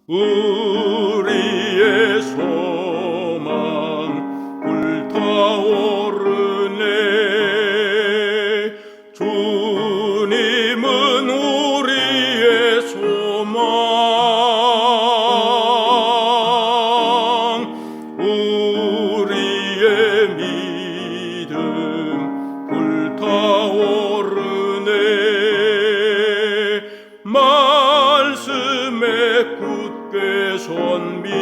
우리의 소망 불타오르네. 주님은 우리의 소망, 우리의 믿음 불타오르네. 말씀에 굳게 선 믿음,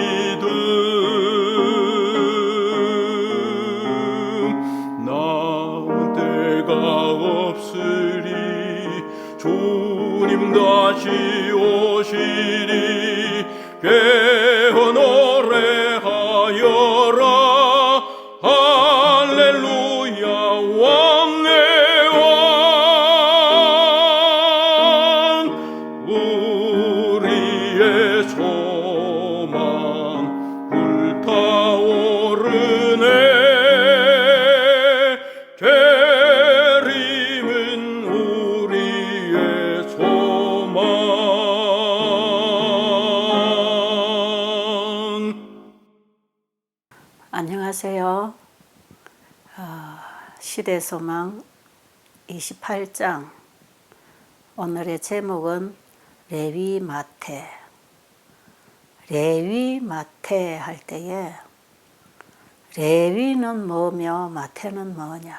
나은 때가 없으리. 주님 다시 오시리. 깨어 노래하여라. 할렐루야. 왕의 왕, 우리의 소망 불타오르네. 재림은 우리의 소망. 안녕하세요. 시대소망 28장, 오늘의 제목은 레위마태. 레위마태 할 때에 레위는 뭐며 마태는 뭐냐,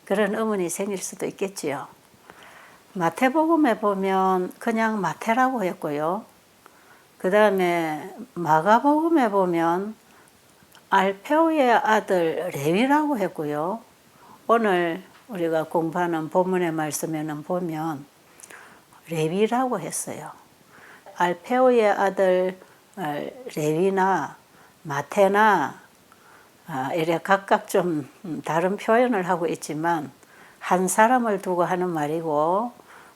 그런 의문이 생길 수도 있겠지요. 마태복음에 보면 그냥 마태라고 했고요. 그 다음에 마가복음에 보면 알페오의 아들 레위라고 했고요. 오늘 우리가 공부하는 본문의 말씀에는 보면 레위라고 했어요. 알페오의 아들 레위나 마태나 이래 각각 좀 다른 표현을 하고 있지만 한 사람을 두고 하는 말이고,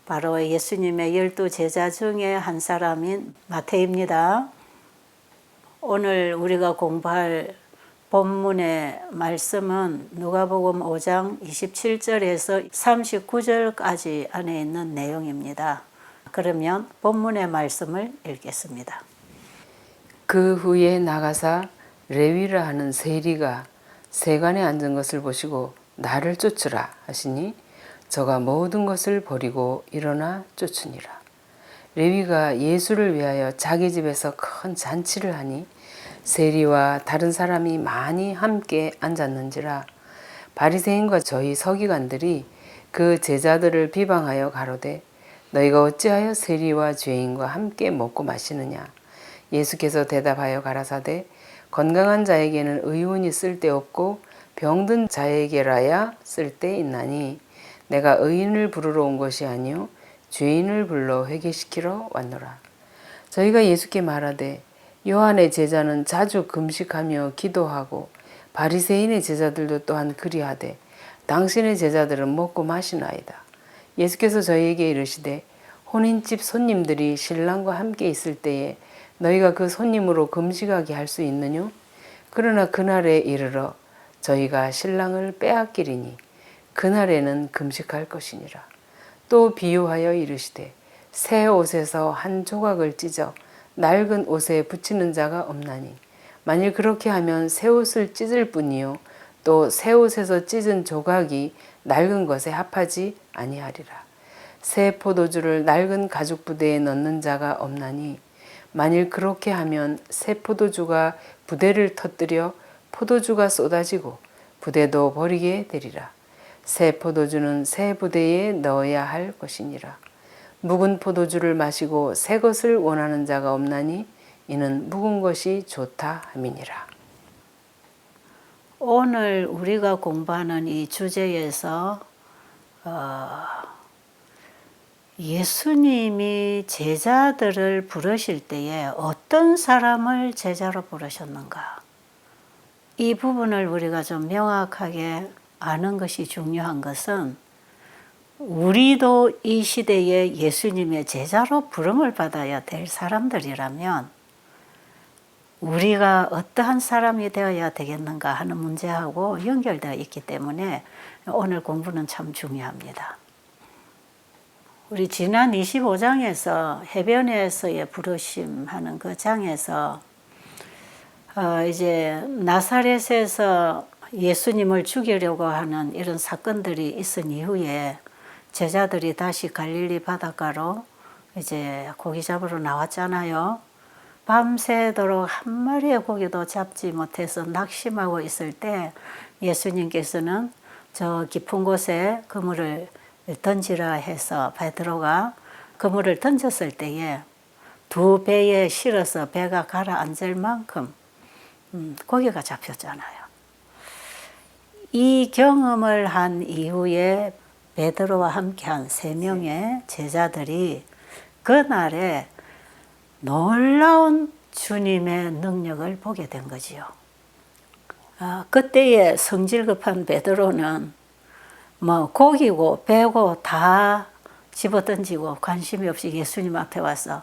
바로 예수님의 12 제자 중에 한 사람인 마태입니다. 오늘 우리가 공부할 본문의 말씀은 누가복음 5장 27절에서 39절까지 안에 있는 내용입니다. 그러면 본문의 말씀을 읽겠습니다. 그 후에 나가사 레위라 하는 세리가 세관에 앉은 것을 보시고 나를 쫓으라 하시니 저가 모든 것을 버리고 일어나 쫓으니라. 레위가 예수를 위하여 자기 집에서 큰 잔치를 하니 세리와 다른 사람이 많이 함께 앉았는지라. 바리새인과 저희 서기관들이 그 제자들을 비방하여 가로되 너희가 어찌하여 세리와 죄인과 함께 먹고 마시느냐. 예수께서 대답하여 가라사대 건강한 자에게는 의원이 쓸데없고 병든 자에게라야 쓸데있나니 내가 의인을 부르러 온 것이 아니요 죄인을 불러 회개시키러 왔노라. 저희가 예수께 말하되 요한의 제자는 자주 금식하며 기도하고 바리새인의 제자들도 또한 그리하되 당신의 제자들은 먹고 마시나이다. 예수께서 저희에게 이르시되 혼인집 손님들이 신랑과 함께 있을 때에 너희가 그 손님으로 금식하게 할 수 있느뇨? 그러나 그날에 이르러 저희가 신랑을 빼앗기리니 그날에는 금식할 것이니라. 또 비유하여 이르시되 새 옷에서 한 조각을 찢어 낡은 옷에 붙이는 자가 없나니 만일 그렇게 하면 새 옷을 찢을 뿐이요 또 새 옷에서 찢은 조각이 낡은 것에 합하지 아니하리라. 새 포도주를 낡은 가죽 부대에 넣는 자가 없나니 만일 그렇게 하면 새 포도주가 부대를 터뜨려 포도주가 쏟아지고 부대도 버리게 되리라. 새 포도주는 새 부대에 넣어야 할 것이니라. 묵은 포도주를 마시고 새 것을 원하는 자가 없나니 이는 묵은 것이 좋다 함이니라. 오늘 우리가 공부하는 이 주제에서 예수님이 제자들을 부르실 때에 어떤 사람을 제자로 부르셨는가, 이 부분을 우리가 좀 명확하게 아는 것이 중요한 것은, 우리도 이 시대에 예수님의 제자로 부름을 받아야 될 사람들이라면 우리가 어떠한 사람이 되어야 되겠는가 하는 문제하고 연결되어 있기 때문에 오늘 공부는 참 중요합니다. 우리 지난 25장에서 해변에서의 부르심하는 그 장에서 이제 나사렛에서 예수님을 죽이려고 하는 이런 사건들이 있은 이후에 제자들이 다시 갈릴리 바닷가로 이제 고기 잡으러 나왔잖아요. 밤새도록 한 마리의 고기도 잡지 못해서 낙심하고 있을 때 예수님께서는 저 깊은 곳에 그물을 던지라 해서 베드로가 그물을 던졌을 때에 두 배에 실어서 배가 가라앉을 만큼 고기가 잡혔잖아요. 이 경험을 한 이후에 베드로와 함께한 3명의 제자들이 그날에 놀라운 주님의 능력을 보게 된 거지요. 그때의 성질 급한 베드로는 뭐 고기고 배고 다 집어던지고 관심이 없이 예수님 앞에 와서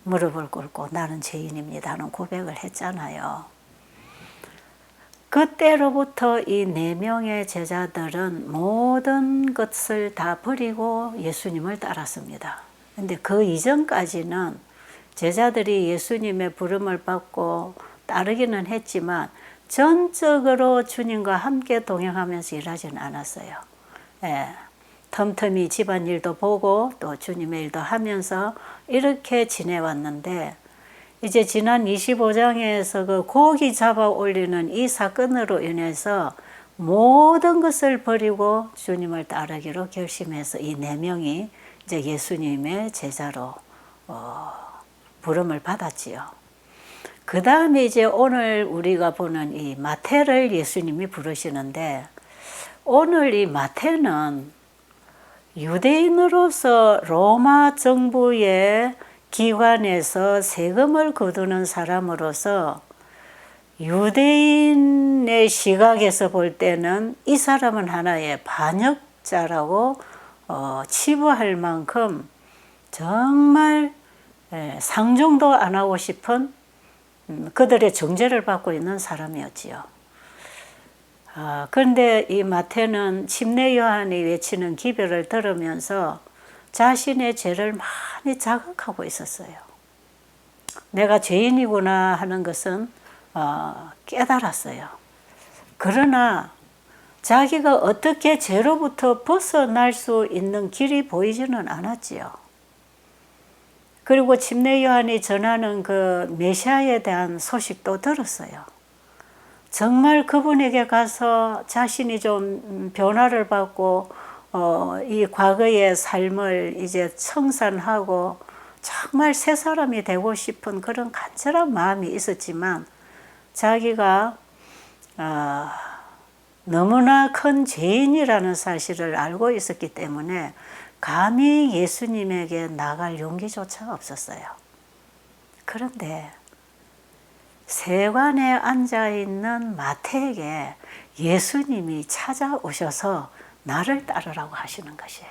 무릎을 꿇고 나는 죄인입니다 하는 고백을 했잖아요. 그때로부터 이 4명의 제자들은 모든 것을 다 버리고 예수님을 따랐습니다. 근데 그 이전까지는 제자들이 예수님의 부름을 받고 따르기는 했지만 전적으로 주님과 함께 동행하면서 일하지는 않았어요. 틈틈이 집안일도 보고 또 주님의 일도 하면서 이렇게 지내왔는데 이제 지난 25장에서 그 고기 잡아 올리는 이 사건으로 인해서 모든 것을 버리고 주님을 따르기로 결심해서 이 4명이 이제 예수님의 제자로 부름을 받았지요. 그 다음에 이제 오늘 우리가 보는 이 마태를 예수님이 부르시는데 오늘 이 마태는 유대인으로서 로마 정부의 기관에서 세금을 거두는 사람으로서 유대인의 시각에서 볼 때는 이 사람은 하나의 반역자라고 치부할 만큼 정말 상종도 안 하고 싶은 그들의 정죄를 받고 있는 사람이었지요. 그런데 이 마태는 침례 요한이 외치는 기별을 들으면서 자신의 죄를 많이 자각하고 있었어요. 내가 죄인이구나 하는 것은 깨달았어요. 그러나 자기가 어떻게 죄로부터 벗어날 수 있는 길이 보이지는 않았지요. 그리고 침례 요한이 전하는 그 메시아에 대한 소식도 들었어요. 정말 그분에게 가서 자신이 좀 변화를 받고 이 과거의 삶을 이제 청산하고 정말 새 사람이 되고 싶은 그런 간절한 마음이 있었지만 자기가 너무나 큰 죄인이라는 사실을 알고 있었기 때문에 감히 예수님에게 나갈 용기조차 없었어요. 그런데 세관에 앉아있는 마태에게 예수님이 찾아오셔서 나를 따르라고 하시는 것이에요.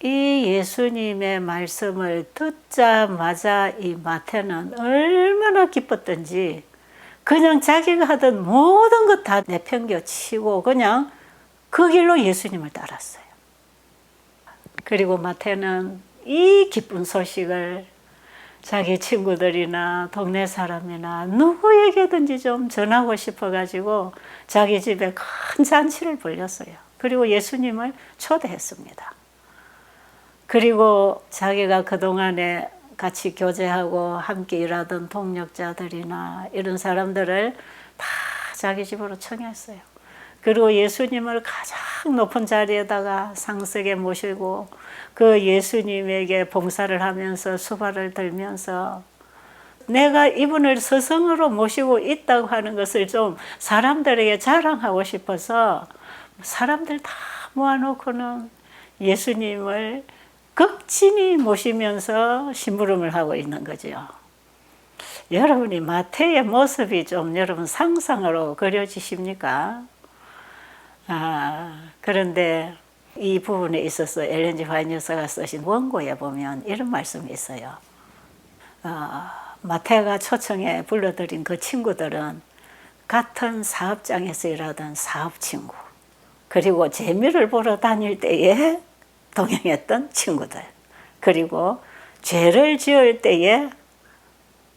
이 예수님의 말씀을 듣자마자 이 마태는 얼마나 기뻤던지 그냥 자기가 하던 모든 것 다 내팽겨치고 그냥 그 길로 예수님을 따랐어요. 그리고 마태는 이 기쁜 소식을 자기 친구들이나 동네 사람이나 누구에게든지 좀 전하고 싶어가지고 자기 집에 큰 잔치를 벌였어요. 그리고 예수님을 초대했습니다. 그리고 자기가 그동안에 같이 교제하고 함께 일하던 동력자들이나 이런 사람들을 다 자기 집으로 청했어요. 그리고 예수님을 가장 높은 자리에다가 상석에 모시고 그 예수님에게 봉사를 하면서 수발을 들면서 내가 이분을 스승으로 모시고 있다고 하는 것을 좀 사람들에게 자랑하고 싶어서 사람들 다 모아놓고는 예수님을 극진히 모시면서 심부름을 하고 있는 거죠. 여러분이 마태의 모습이 좀 여러분 상상으로 그려지십니까? 그런데 이 부분에 있어서 엘렌 G 화이트 여사가 쓰신 원고에 보면 이런 말씀이 있어요. 마태가 초청해 불러들인 그 친구들은 같은 사업장에서 일하던 사업 친구, 그리고 재미를 보러 다닐 때에 동행했던 친구들, 그리고 죄를 지을 때에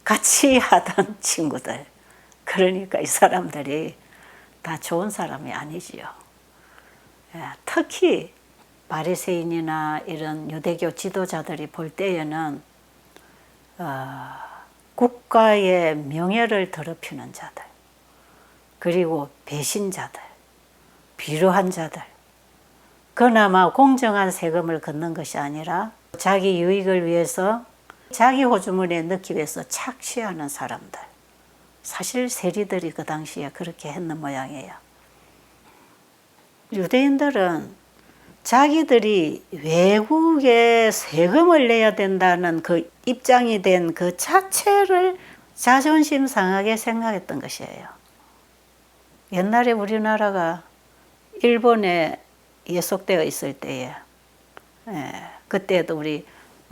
같이 하던 친구들. 그러니까 이 사람들이 다 좋은 사람이 아니지요. 특히 바리새인이나 이런 유대교 지도자들이 볼 때에는 국가의 명예를 더럽히는 자들, 그리고 배신자들, 비루한 자들, 그나마 공정한 세금을 걷는 것이 아니라 자기 유익을 위해서 자기 호주머니에 넣기 위해서 착취하는 사람들. 사실 세리들이 그 당시에 그렇게 했는 모양이에요. 유대인들은 자기들이 외국에 세금을 내야 된다는 그 입장이 된 그 자체를 자존심 상하게 생각했던 것이에요. 옛날에 우리나라가 일본에 예속되어 있을 때에, 그때도 우리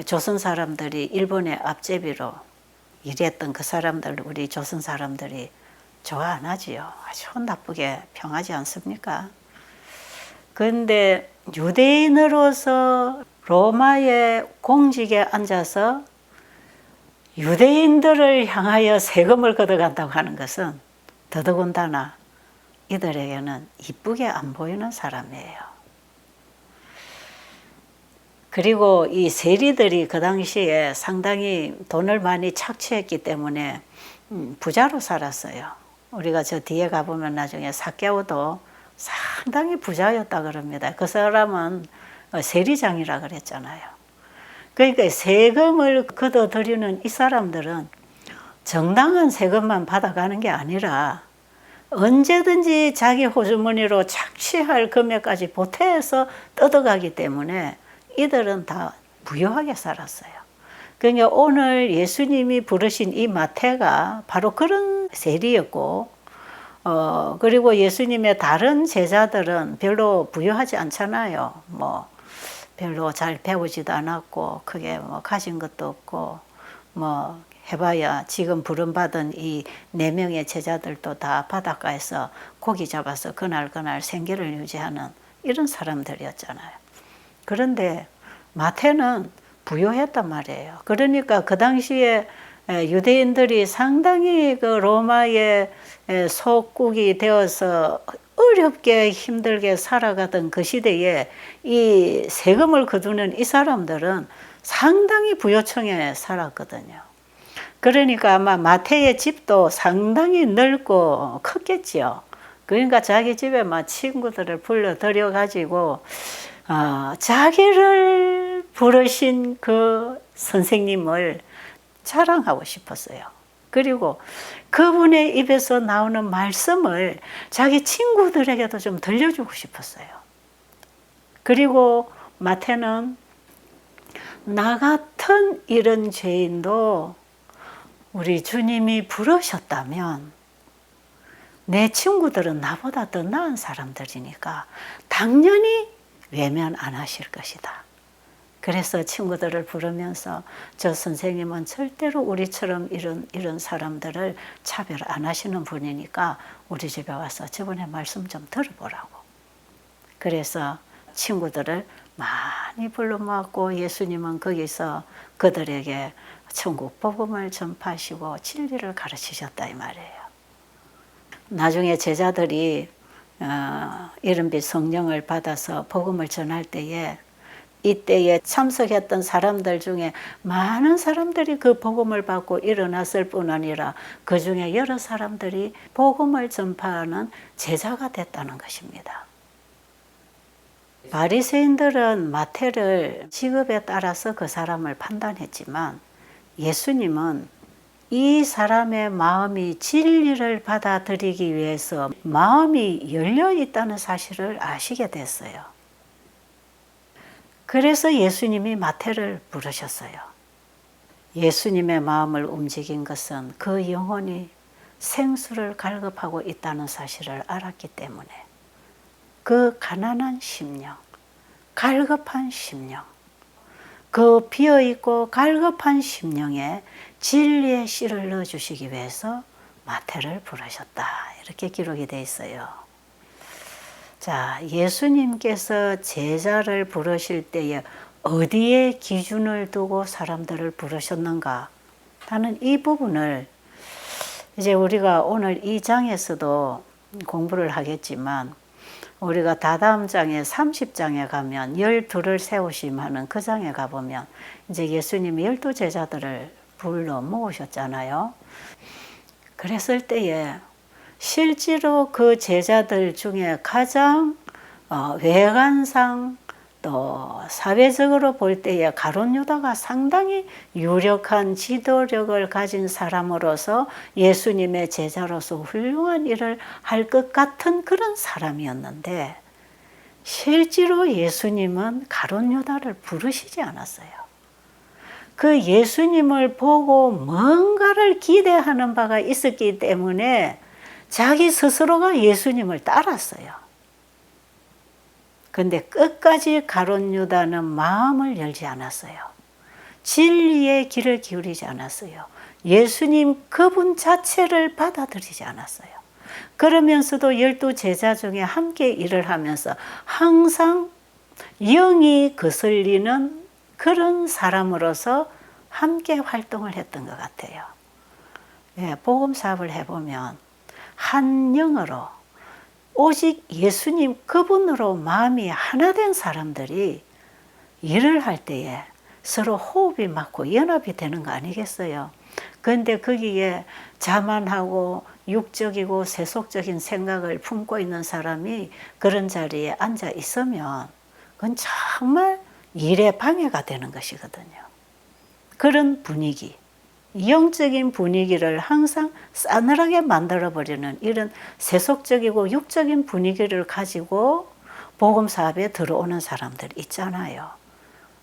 조선 사람들이 일본의 앞제비로 일했던 그 사람들, 우리 조선 사람들이 좋아 안 하지요. 아주 나쁘게 평하지 않습니까? 그런데 유대인으로서 로마의 공직에 앉아서 유대인들을 향하여 세금을 걷어간다고 하는 것은 더더군다나 이들에게는 이쁘게 안 보이는 사람이에요. 그리고 이 세리들이 그 당시에 상당히 돈을 많이 착취했기 때문에 부자로 살았어요. 우리가 저 뒤에 가보면 나중에 삭개오도 상당히 부자였다 그럽니다. 그 사람은 세리장이라 그랬잖아요. 그러니까 세금을 걷어들이는 이 사람들은 정당한 세금만 받아가는 게 아니라 언제든지 자기 호주머니로 착취할 금액까지 보태서 뜯어가기 때문에 이들은 다 부유하게 살았어요. 그러니까 오늘 예수님이 부르신 이 마태가 바로 그런 세리였고, 그리고 예수님의 다른 제자들은 별로 부유하지 않잖아요. 뭐 별로 잘 배우지도 않았고 크게 뭐 가진 것도 없고 뭐 해봐야 지금 부름받은 이 4명의 제자들도 다 바닷가에서 고기 잡아서 그날 생계를 유지하는 이런 사람들이었잖아요. 그런데 마태는 부유했단 말이에요. 그러니까 그 당시에 유대인들이 상당히 그 로마의 속국이 되어서 어렵게 힘들게 살아가던 그 시대에 이 세금을 거두는 이 사람들은 상당히 부유층에 살았거든요. 그러니까 아마 마태의 집도 상당히 넓고 컸겠지요. 그러니까 자기 집에 막 친구들을 불러들여 가지고 자기를 부르신 그 선생님을 자랑하고 싶었어요. 그리고 그분의 입에서 나오는 말씀을 자기 친구들에게도 좀 들려주고 싶었어요. 그리고 마태는 나 같은 이런 죄인도 우리 주님이 부르셨다면 내 친구들은 나보다 더 나은 사람들이니까 당연히 외면 안 하실 것이다. 그래서 친구들을 부르면서 저 선생님은 절대로 우리처럼 이런 사람들을 차별 안 하시는 분이니까 우리 집에 와서 저번에 말씀 좀 들어보라고. 그래서 친구들을 많이 불러 모았고 예수님은 거기서 그들에게 천국 복음을 전파하시고 진리를 가르치셨다 이 말이에요. 나중에 제자들이 이른빛 성령을 받아서 복음을 전할 때에 이때에 참석했던 사람들 중에 많은 사람들이 그 복음을 받고 일어났을 뿐 아니라 그 중에 여러 사람들이 복음을 전파하는 제자가 됐다는 것입니다. 바리새인들은 마태를 직업에 따라서 그 사람을 판단했지만 예수님은 이 사람의 마음이 진리를 받아들이기 위해서 마음이 열려 있다는 사실을 아시게 됐어요. 그래서 예수님이 마태를 부르셨어요. 예수님의 마음을 움직인 것은 그 영혼이 생수를 갈급하고 있다는 사실을 알았기 때문에 그 가난한 심령, 갈급한 심령, 그 비어있고 갈급한 심령에 진리의 씨를 넣어주시기 위해서 마태를 부르셨다. 이렇게 기록이 되어 있어요. 자, 예수님께서 제자를 부르실 때에 어디에 기준을 두고 사람들을 부르셨는가 하는 이 부분을 이제 우리가 오늘 이 장에서도 공부를 하겠지만 우리가 다다음 장에 30장에 가면 12를 세우심 하는 그 장에 가보면 이제 예수님이 12제자들을 불러 모으셨잖아요. 그랬을 때에 실제로 그 제자들 중에 가장 외관상 또 사회적으로 볼 때에 가룟 유다가 상당히 유력한 지도력을 가진 사람으로서 예수님의 제자로서 훌륭한 일을 할 것 같은 그런 사람이었는데 실제로 예수님은 가룟 유다를 부르시지 않았어요. 그 예수님을 보고 뭔가를 기대하는 바가 있었기 때문에 자기 스스로가 예수님을 따랐어요. 근데 끝까지 가룟 유다는 마음을 열지 않았어요. 진리의 길을 기울이지 않았어요. 예수님 그분 자체를 받아들이지 않았어요. 그러면서도 12제자 중에 함께 일을 하면서 항상 영이 거슬리는 그런 사람으로서 함께 활동을 했던 것 같아요. 예, 복음 사업을 해보면 한 영으로 오직 예수님 그분으로 마음이 하나 된 사람들이 일을 할 때에 서로 호흡이 맞고 연합이 되는 거 아니겠어요? 그런데 거기에 자만하고 육적이고 세속적인 생각을 품고 있는 사람이 그런 자리에 앉아 있으면 그건 정말 일에 방해가 되는 것이거든요. 그런 분위기, 영적인 분위기를 항상 싸늘하게 만들어버리는 이런 세속적이고 육적인 분위기를 가지고 복음 사업에 들어오는 사람들 있잖아요.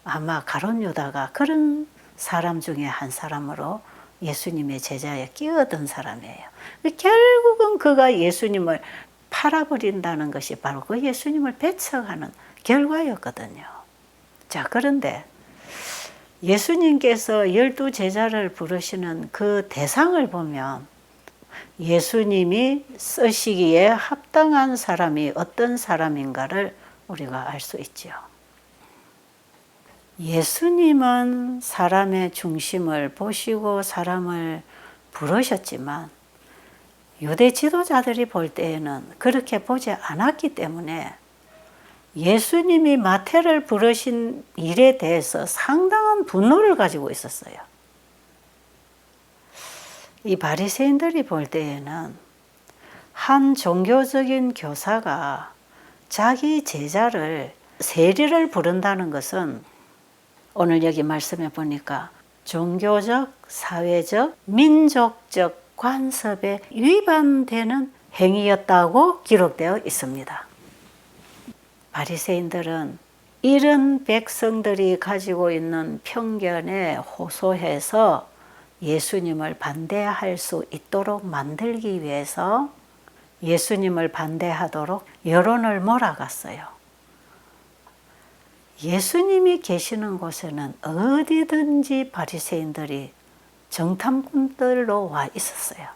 아마 가룟 유다가 그런 사람 중에 한 사람으로 예수님의 제자에 끼어든 사람이에요. 결국은 그가 예수님을 팔아버린다는 것이 바로 그 예수님을 배척하는 결과였거든요. 자, 그런데 예수님께서 12제자를 부르시는 그 대상을 보면 예수님이 쓰시기에 합당한 사람이 어떤 사람인가를 우리가 알 수 있죠. 예수님은 사람의 중심을 보시고 사람을 부르셨지만 유대 지도자들이 볼 때에는 그렇게 보지 않았기 때문에 예수님이 마태를 부르신 일에 대해서 상당한 분노를 가지고 있었어요. 이 바리새인들이 볼 때에는 한 종교적인 교사가 자기 제자를 세리를 부른다는 것은 오늘 여기 말씀해 보니까 종교적, 사회적, 민족적 관습에 위반되는 행위였다고 기록되어 있습니다. 바리새인들은 이런 백성들이 가지고 있는 편견에 호소해서 예수님을 반대할 수 있도록 만들기 위해서 예수님을 반대하도록 여론을 몰아갔어요. 예수님이 계시는 곳에는 어디든지 바리새인들이 정탐꾼들로 와 있었어요.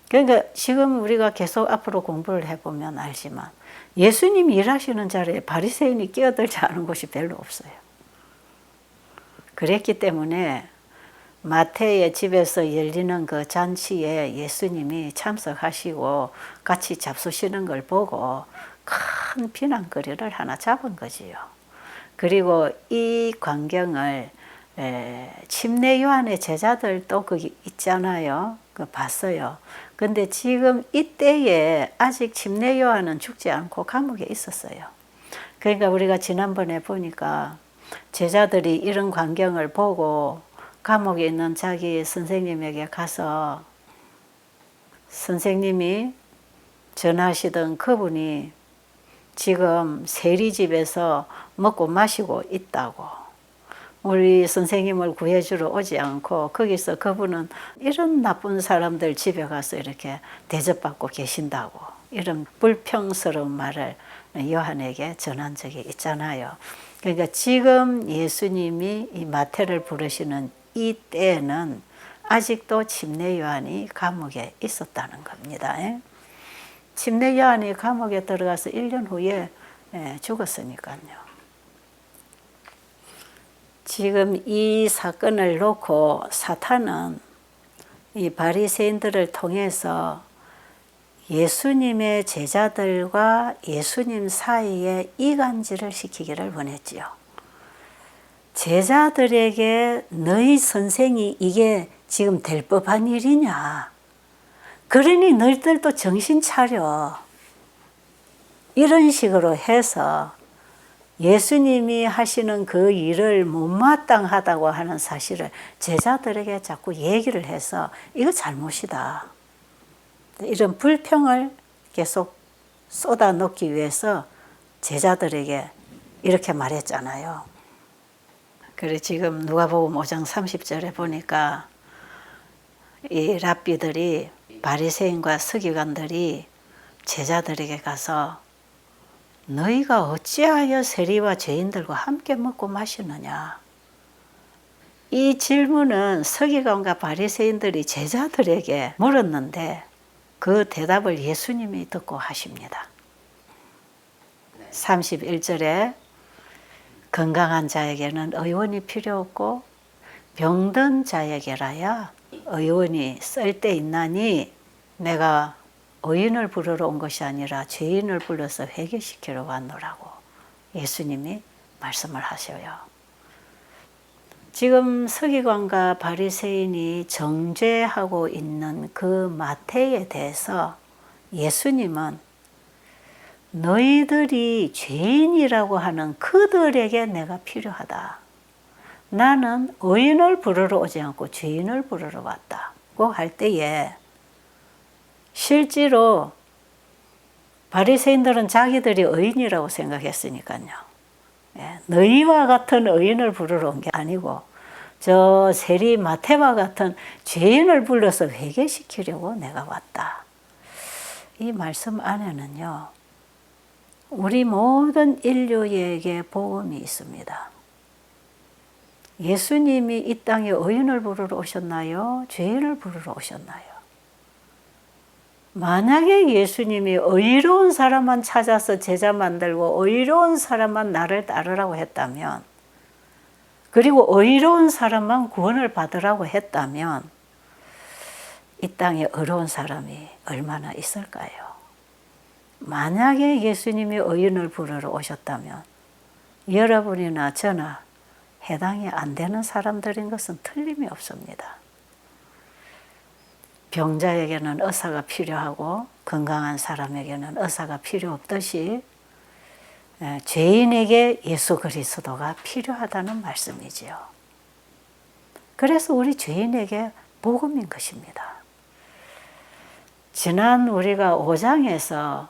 그러니까 지금 우리가 계속 앞으로 공부를 해보면 알지만 예수님이 일하시는 자리에 바리새인이 끼어들지 않은 곳이 별로 없어요. 그랬기 때문에 마태의 집에서 열리는 그 잔치에 예수님이 참석하시고 같이 잡수시는 걸 보고 큰 비난거리를 하나 잡은 거지요. 그리고 이 광경을 침례 요한의 제자들도 거기 있잖아요. 그 봤어요. 근데 지금 이때에 아직 침례 요한은 죽지 않고 감옥에 있었어요. 그러니까 우리가 지난번에 보니까 제자들이 이런 광경을 보고 감옥에 있는 자기 선생님에게 가서 선생님이 전하시던 그분이 지금 세리집에서 먹고 마시고 있다고. 우리 선생님을 구해주러 오지 않고 거기서 그분은 이런 나쁜 사람들 집에 가서 이렇게 대접받고 계신다고. 이런 불평스러운 말을 요한에게 전한 적이 있잖아요. 그러니까 지금 예수님이 이 마태를 부르시는 이 때에는 아직도 침례 요한이 감옥에 있었다는 겁니다. 침례 요한이 감옥에 들어가서 1년 후에 죽었으니까요. 지금 이 사건을 놓고 사탄은 이 바리새인들을 통해서 예수님의 제자들과 예수님 사이에 이간질을 시키기를 원했지요. 제자들에게 너희 선생이 이게 지금 될 법한 일이냐? 그러니 너희들도 정신 차려. 이런 식으로 해서 예수님이 하시는 그 일을 못마땅하다고 하는 사실을 제자들에게 자꾸 얘기를 해서 이거 잘못이다. 이런 불평을 계속 쏟아놓기 위해서 제자들에게 이렇게 말했잖아요. 그래 지금 누가복음 5장 30절에 보니까 이 랍비들이 바리새인과 서기관들이 제자들에게 가서 너희가 어찌하여 세리와 죄인들과 함께 먹고 마시느냐. 이 질문은 서기관과 바리새인들이 제자들에게 물었는데 그 대답을 예수님이 듣고 하십니다. 31절에 건강한 자에게는 의원이 필요 없고 병든 자에게라야 의원이 쓸데있나니 내가 의인을 부르러 온 것이 아니라 죄인을 불러서 회개시키러 왔노라고 예수님이 말씀을 하셔요. 지금 서기관과 바리새인이 정죄하고 있는 그 마태에 대해서 예수님은 너희들이 죄인이라고 하는 그들에게 내가 필요하다. 나는 의인을 부르러 오지 않고 죄인을 부르러 왔다고 할 때에 실제로 바리새인들은 자기들이 의인이라고 생각했으니까요. 너희와 같은 의인을 부르러 온 게 아니고 저 세리 마태와 같은 죄인을 불러서 회개시키려고 내가 왔다. 이 말씀 안에는요. 우리 모든 인류에게 복음이 있습니다. 예수님이 이 땅에 의인을 부르러 오셨나요? 죄인을 부르러 오셨나요? 만약에 예수님이 의로운 사람만 찾아서 제자 만들고 의로운 사람만 나를 따르라고 했다면 그리고 의로운 사람만 구원을 받으라고 했다면 이 땅에 의로운 사람이 얼마나 있을까요? 만약에 예수님이 의인을 부르러 오셨다면 여러분이나 저나 해당이 안 되는 사람들인 것은 틀림이 없습니다. 병자에게는 의사가 필요하고 건강한 사람에게는 의사가 필요 없듯이 죄인에게 예수 그리스도가 필요하다는 말씀이지요. 그래서 우리 죄인에게 복음인 것입니다. 지난 우리가 5장에서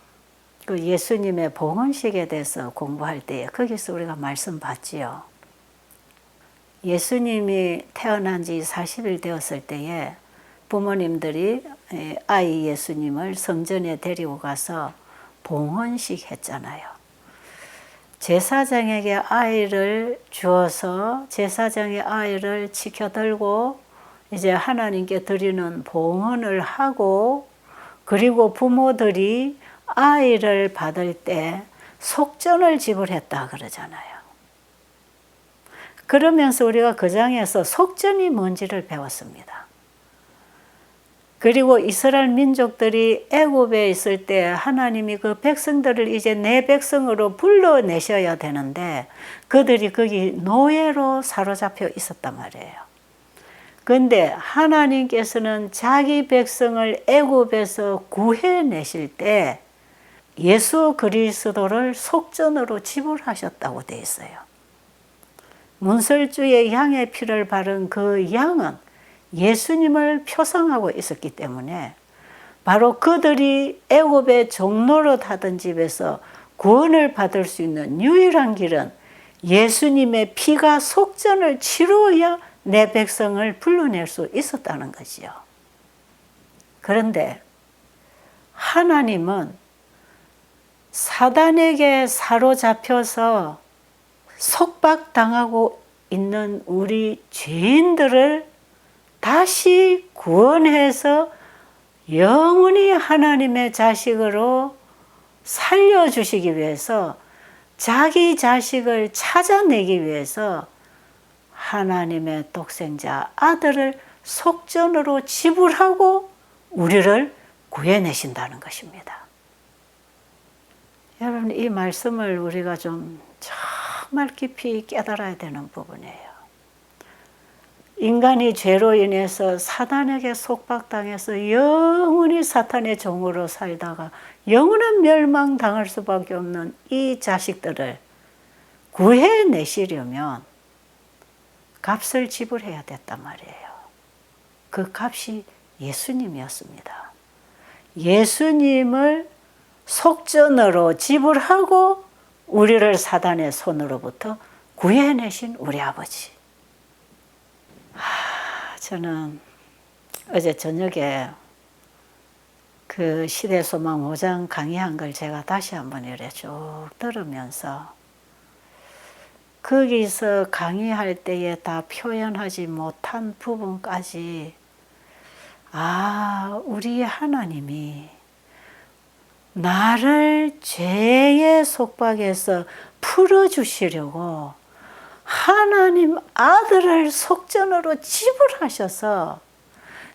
그 예수님의 봉헌식에 대해서 공부할 때에 거기서 우리가 말씀 봤지요. 예수님이 태어난 지 40일 되었을 때에 부모님들이 아이 예수님을 성전에 데리고 가서 봉헌식 했잖아요. 제사장에게 아이를 주어서 제사장의 아이를 지켜들고 이제 하나님께 드리는 봉헌을 하고 그리고 부모들이 아이를 받을 때 속전을 지불했다 그러잖아요. 그러면서 우리가 그 장에서 속전이 뭔지를 배웠습니다. 그리고 이스라엘 민족들이 애굽에 있을 때 하나님이 그 백성들을 이제 내 백성으로 불러내셔야 되는데 그들이 거기 노예로 사로잡혀 있었단 말이에요. 그런데 하나님께서는 자기 백성을 애굽에서 구해내실 때 예수 그리스도를 속전으로 지불하셨다고 되어 있어요. 문설주의 양의 피를 바른 그 양은 예수님을 표상하고 있었기 때문에 바로 그들이 애굽의 종노릇 하던 집에서 구원을 받을 수 있는 유일한 길은 예수님의 피가 속전을 치루어야 내 백성을 불러낼 수 있었다는 것이요. 그런데 하나님은 사단에게 사로잡혀서 속박당하고 있는 우리 죄인들을 다시 구원해서 영원히 하나님의 자식으로 살려주시기 위해서 자기 자식을 찾아내기 위해서 하나님의 독생자 아들을 속전으로 지불하고 우리를 구해내신다는 것입니다. 여러분, 이 말씀을 우리가 좀 정말 깊이 깨달아야 되는 부분이에요. 인간이 죄로 인해서 사단에게 속박당해서 영원히 사탄의 종으로 살다가 영원한 멸망당할 수밖에 없는 이 자식들을 구해내시려면 값을 지불해야 됐단 말이에요. 그 값이 예수님이었습니다. 예수님을 속전으로 지불하고 우리를 사단의 손으로부터 구해내신 우리 아버지. 저는 어제 저녁에 그 시대소망 5장 강의한 걸 제가 다시 한번 이래 쭉 들으면서 거기서 강의할 때에 다 표현하지 못한 부분까지 우리 하나님이 나를 죄의 속박에서 풀어주시려고 하나님 아들을 속전으로 지불하셔서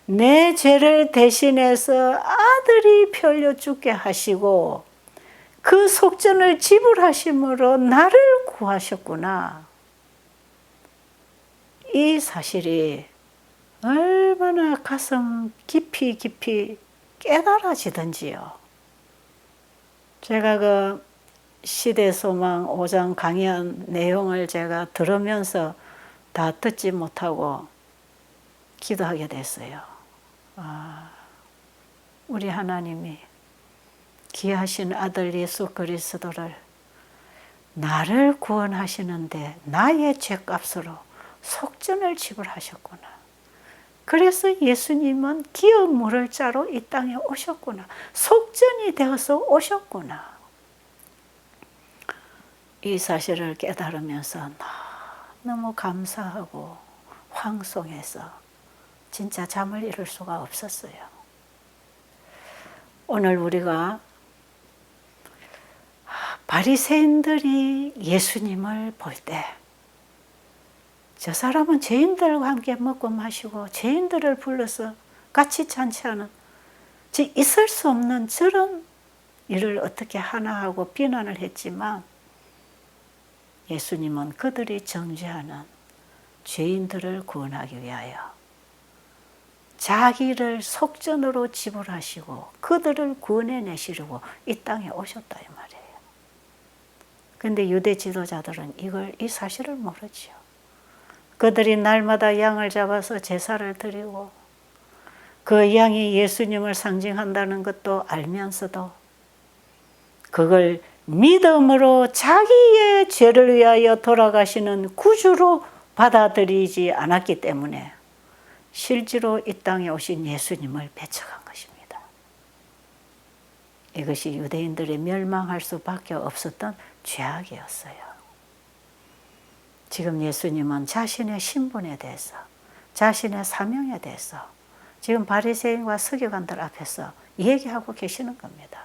내 죄를 대신해서 아들이 별려 죽게 하시고 그 속전을 지불하심으로 나를 구하셨구나. 이 사실이 얼마나 가슴 깊이 깨달아지던지요. 제가 그 시대소망 5장 강의한 내용을 제가 들으면서 다 듣지 못하고 기도하게 됐어요. 우리 하나님이 귀하신 아들 예수 그리스도를 나를 구원하시는데 나의 죄값으로 속전을 지불하셨구나. 그래서 예수님은 기업 물을 자로 이 땅에 오셨구나. 속전이 되어서 오셨구나. 이 사실을 깨달으면서 너무 감사하고 황송해서 진짜 잠을 이룰 수가 없었어요. 오늘 우리가 바리새인들이 예수님을 볼 때 저 사람은 죄인들과 함께 먹고 마시고 죄인들을 불러서 같이 잔치하는 있을 수 없는 저런 일을 어떻게 하나 하고 비난을 했지만 예수님은 그들이 정죄하는 죄인들을 구원하기 위하여 자기를 속전으로 지불하시고 그들을 구원해내시려고 이 땅에 오셨다 이 말이에요. 그런데 유대 지도자들은 이 사실을 모르지요. 그들이 날마다 양을 잡아서 제사를 드리고 그 양이 예수님을 상징한다는 것도 알면서도 그걸 믿음으로 자기의 죄를 위하여 돌아가시는 구주로 받아들이지 않았기 때문에 실제로 이 땅에 오신 예수님을 배척한 것입니다. 이것이 유대인들이 멸망할 수밖에 없었던 죄악이었어요. 지금 예수님은 자신의 신분에 대해서, 자신의 사명에 대해서 지금 바리새인과 서기관들 앞에서 얘기하고 계시는 겁니다.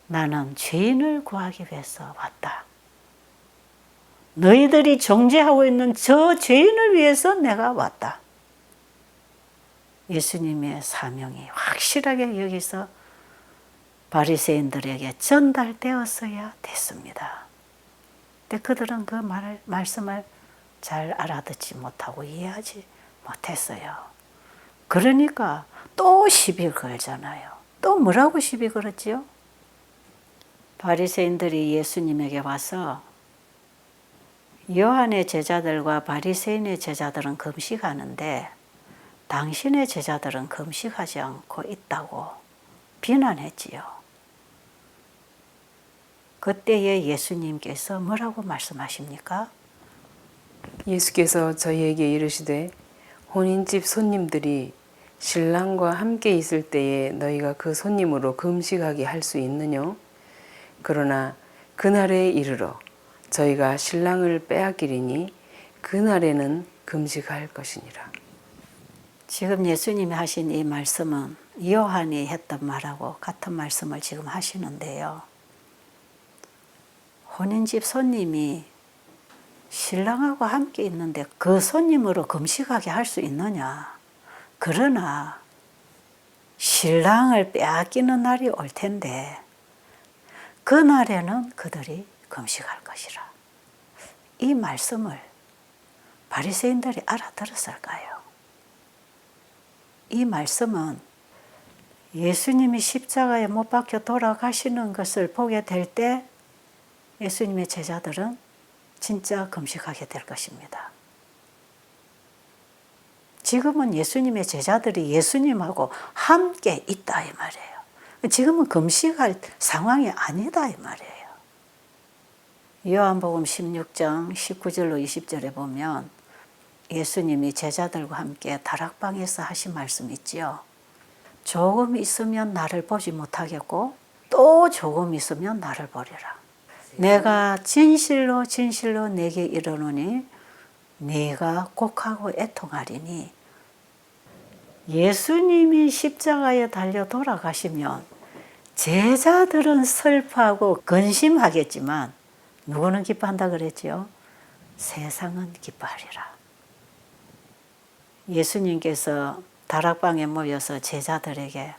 나는 죄인을 구하기 위해서 왔다. 너희들이 정죄하고 있는 저 죄인을 위해서 내가 왔다. 예수님의 사명이 확실하게 여기서 바리새인들에게 전달되었어야 됐습니다. 근데 그들은 그 말씀을 잘 알아듣지 못하고 이해하지 못했어요. 그러니까 또 시비 걸잖아요. 또 뭐라고 시비 걸었지요? 바리새인들이 예수님에게 와서 요한의 제자들과 바리새인의 제자들은 금식하는데 당신의 제자들은 금식하지 않고 있다고 비난했지요. 그때에 예수님께서 뭐라고 말씀하십니까? 예수께서 저희에게 이르시되 혼인집 손님들이 신랑과 함께 있을 때에 너희가 그 손님으로 금식하게 할 수 있느뇨? 그러나 그날에 이르러 저희가 신랑을 빼앗기리니 그날에는 금식할 것이니라. 지금 예수님이 하신 이 말씀은 요한이 했던 말하고 같은 말씀을 지금 하시는데요. 혼인집 손님이 신랑하고 함께 있는데 그 손님으로 금식하게 할 수 있느냐? 그러나 신랑을 빼앗기는 날이 올 텐데 그 날에는 그들이 금식할 것이라. 이 말씀을 바리새인들이 알아들었을까요? 이 말씀은 예수님이 십자가에 못 박혀 돌아가시는 것을 보게 될 때 예수님의 제자들은 진짜 금식하게 될 것입니다. 지금은 예수님의 제자들이 예수님하고 함께 있다 이 말이에요. 지금은 금식할 상황이 아니다 이 말이에요. 요한복음 16장 19절로 20절에 보면 예수님이 제자들과 함께 다락방에서 하신 말씀 있지요. 조금 있으면 나를 보지 못하겠고 또 조금 있으면 나를 보리라. 내가 진실로 진실로 내게 이르노니 네가 곡하고 애통하리니. 예수님이 십자가에 달려 돌아가시면 제자들은 슬퍼하고 근심하겠지만 누구는 기뻐한다 그랬지요? 세상은 기뻐하리라. 예수님께서 다락방에 모여서 제자들에게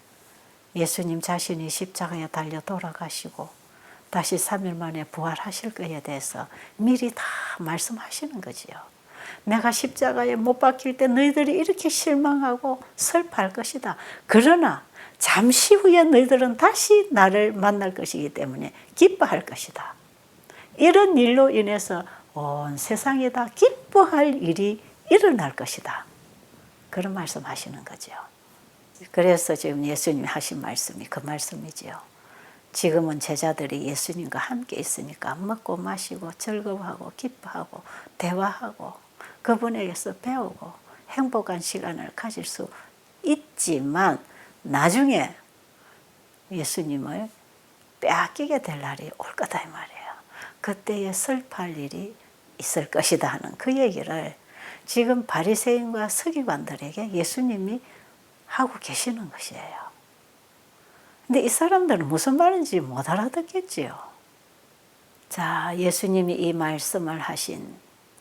예수님 자신이 십자가에 달려 돌아가시고 다시 3일 만에 부활하실 것에 대해서 미리 다 말씀하시는 거지요. 내가 십자가에 못 박힐 때 너희들이 이렇게 실망하고 슬퍼할 것이다. 그러나 잠시 후에 너희들은 다시 나를 만날 것이기 때문에 기뻐할 것이다. 이런 일로 인해서 온 세상에 다 기뻐할 일이 일어날 것이다. 그런 말씀 하시는 거죠. 그래서 지금 예수님이 하신 말씀이 그 말씀이지요. 지금은 제자들이 예수님과 함께 있으니까 먹고 마시고 즐거워하고 기뻐하고 대화하고 그분에게서 배우고 행복한 시간을 가질 수 있지만 나중에 예수님을 빼앗기게 될 날이 올 거다 이 말이에요. 그때에 슬퍼할 일이 있을 것이다 하는 그 얘기를 지금 바리새인과 서기관들에게 예수님이 하고 계시는 것이에요. 근데 이 사람들은 무슨 말인지 못 알아듣겠지요. 자, 예수님이 이 말씀을 하신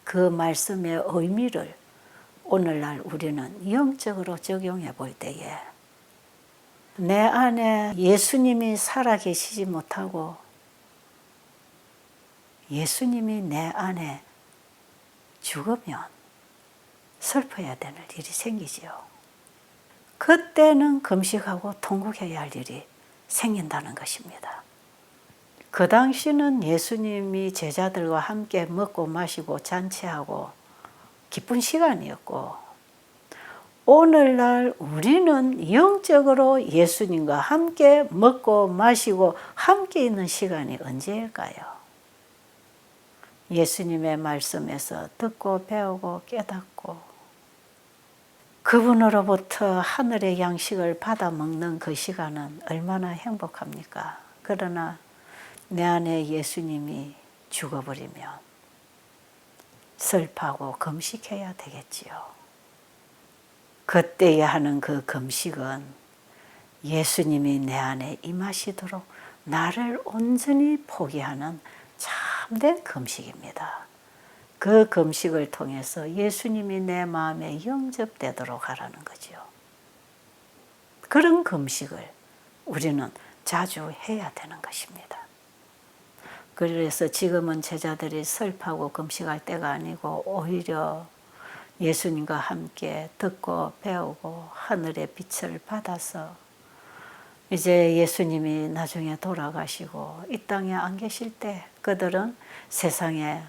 그 말씀의 의미를 오늘날 우리는 영적으로 적용해 볼 때에 내 안에 예수님이 살아계시지 못하고 예수님이 내 안에 죽으면 슬퍼해야 되는 일이 생기지요. 그때는 금식하고 통곡해야 할 일이 생긴다는 것입니다. 그 당시는 예수님이 제자들과 함께 먹고 마시고 잔치하고 기쁜 시간이었고 오늘날 우리는 영적으로 예수님과 함께 먹고 마시고 함께 있는 시간이 언제일까요? 예수님의 말씀에서 듣고 배우고 깨닫고 그분으로부터 하늘의 양식을 받아 먹는 그 시간은 얼마나 행복합니까? 그러나 내 안에 예수님이 죽어버리면 슬퍼하고 금식해야 되겠지요. 그때에 하는 그 금식은 예수님이 내 안에 임하시도록 나를 온전히 포기하는 참된 금식입니다. 그 금식을 통해서 예수님이 내 마음에 영접되도록 하라는 거죠. 그런 금식을 우리는 자주 해야 되는 것입니다. 그래서 지금은 제자들이 슬퍼하고 금식할 때가 아니고 오히려 예수님과 함께 듣고 배우고 하늘의 빛을 받아서 이제 예수님이 나중에 돌아가시고 이 땅에 안 계실 때 그들은 세상에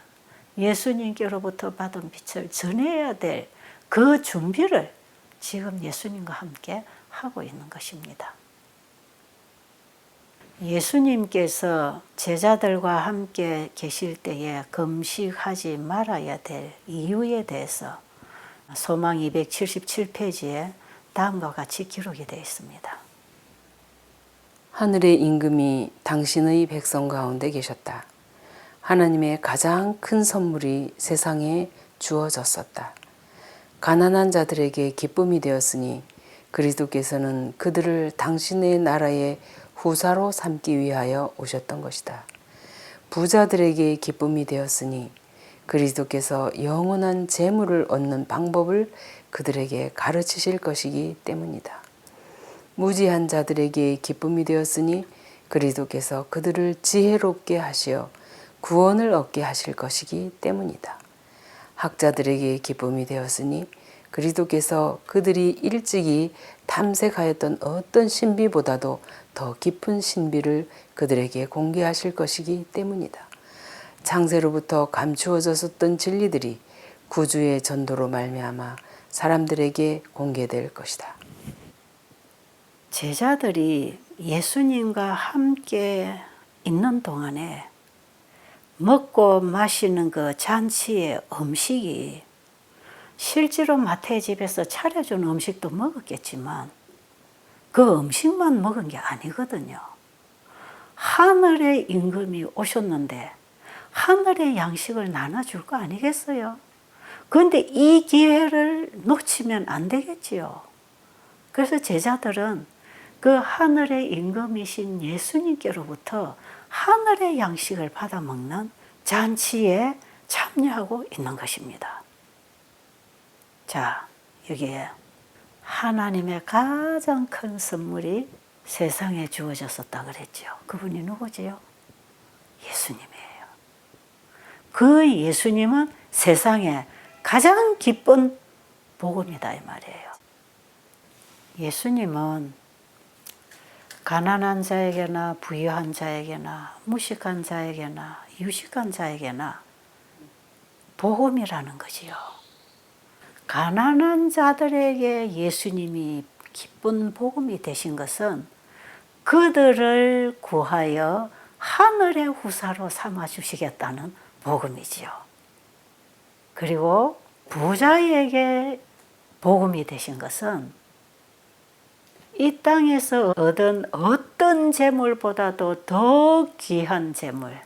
예수님께로부터 받은 빛을 전해야 될 그 준비를 지금 예수님과 함께 하고 있는 것입니다. 예수님께서 제자들과 함께 계실 때에 금식하지 말아야 될 이유에 대해서 소망 277페이지에 다음과 같이 기록이 되어 있습니다. 하늘의 임금이 당신의 백성 가운데 계셨다. 하나님의 가장 큰 선물이 세상에 주어졌었다. 가난한 자들에게 기쁨이 되었으니 그리스도께서는 그들을 당신의 나라의 후사로 삼기 위하여 오셨던 것이다. 부자들에게 기쁨이 되었으니 그리스도께서 영원한 재물을 얻는 방법을 그들에게 가르치실 것이기 때문이다. 무지한 자들에게 기쁨이 되었으니 그리스도께서 그들을 지혜롭게 하시어 구원을 얻게 하실 것이기 때문이다. 학자들에게 기쁨이 되었으니 그리스도께서 그들이 일찍이 탐색하였던 어떤 신비보다도 더 깊은 신비를 그들에게 공개하실 것이기 때문이다. 창세로부터 감추어졌었던 진리들이 구주의 전도로 말미암아 사람들에게 공개될 것이다. 제자들이 예수님과 함께 있는 동안에 먹고 마시는 그 잔치의 음식이 실제로 마태의 집에서 차려준 음식도 먹었겠지만 그 음식만 먹은 게 아니거든요. 하늘의 임금이 오셨는데 하늘의 양식을 나눠줄 거 아니겠어요? 그런데 이 기회를 놓치면 안 되겠지요. 그래서 제자들은 그 하늘의 임금이신 예수님께로부터 하늘의 양식을 받아 먹는 잔치에 참여하고 있는 것입니다. 자, 여기에 하나님의 가장 큰 선물이 세상에 주어졌었다 그랬죠. 그분이 누구지요? 예수님이에요. 그 예수님은 세상에 가장 기쁜 복음이다 이 말이에요. 예수님은 가난한 자에게나 부유한 자에게나 무식한 자에게나 유식한 자에게나 복음이라는 거지요. 가난한 자들에게 예수님이 기쁜 복음이 되신 것은 그들을 구하여 하늘의 후사로 삼아 주시겠다는 복음이지요. 그리고 부자에게 복음이 되신 것은 이 땅에서 얻은 어떤 재물보다도 더 귀한 재물,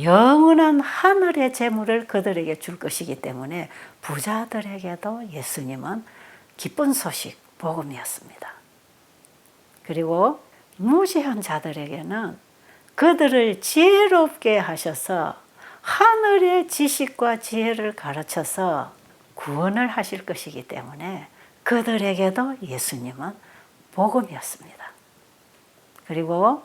영원한 하늘의 재물을 그들에게 줄 것이기 때문에 부자들에게도 예수님은 기쁜 소식, 복음이었습니다. 그리고 무지한 자들에게는 그들을 지혜롭게 하셔서 하늘의 지식과 지혜를 가르쳐서 구원을 하실 것이기 때문에 그들에게도 예수님은 복음이었습니다. 그리고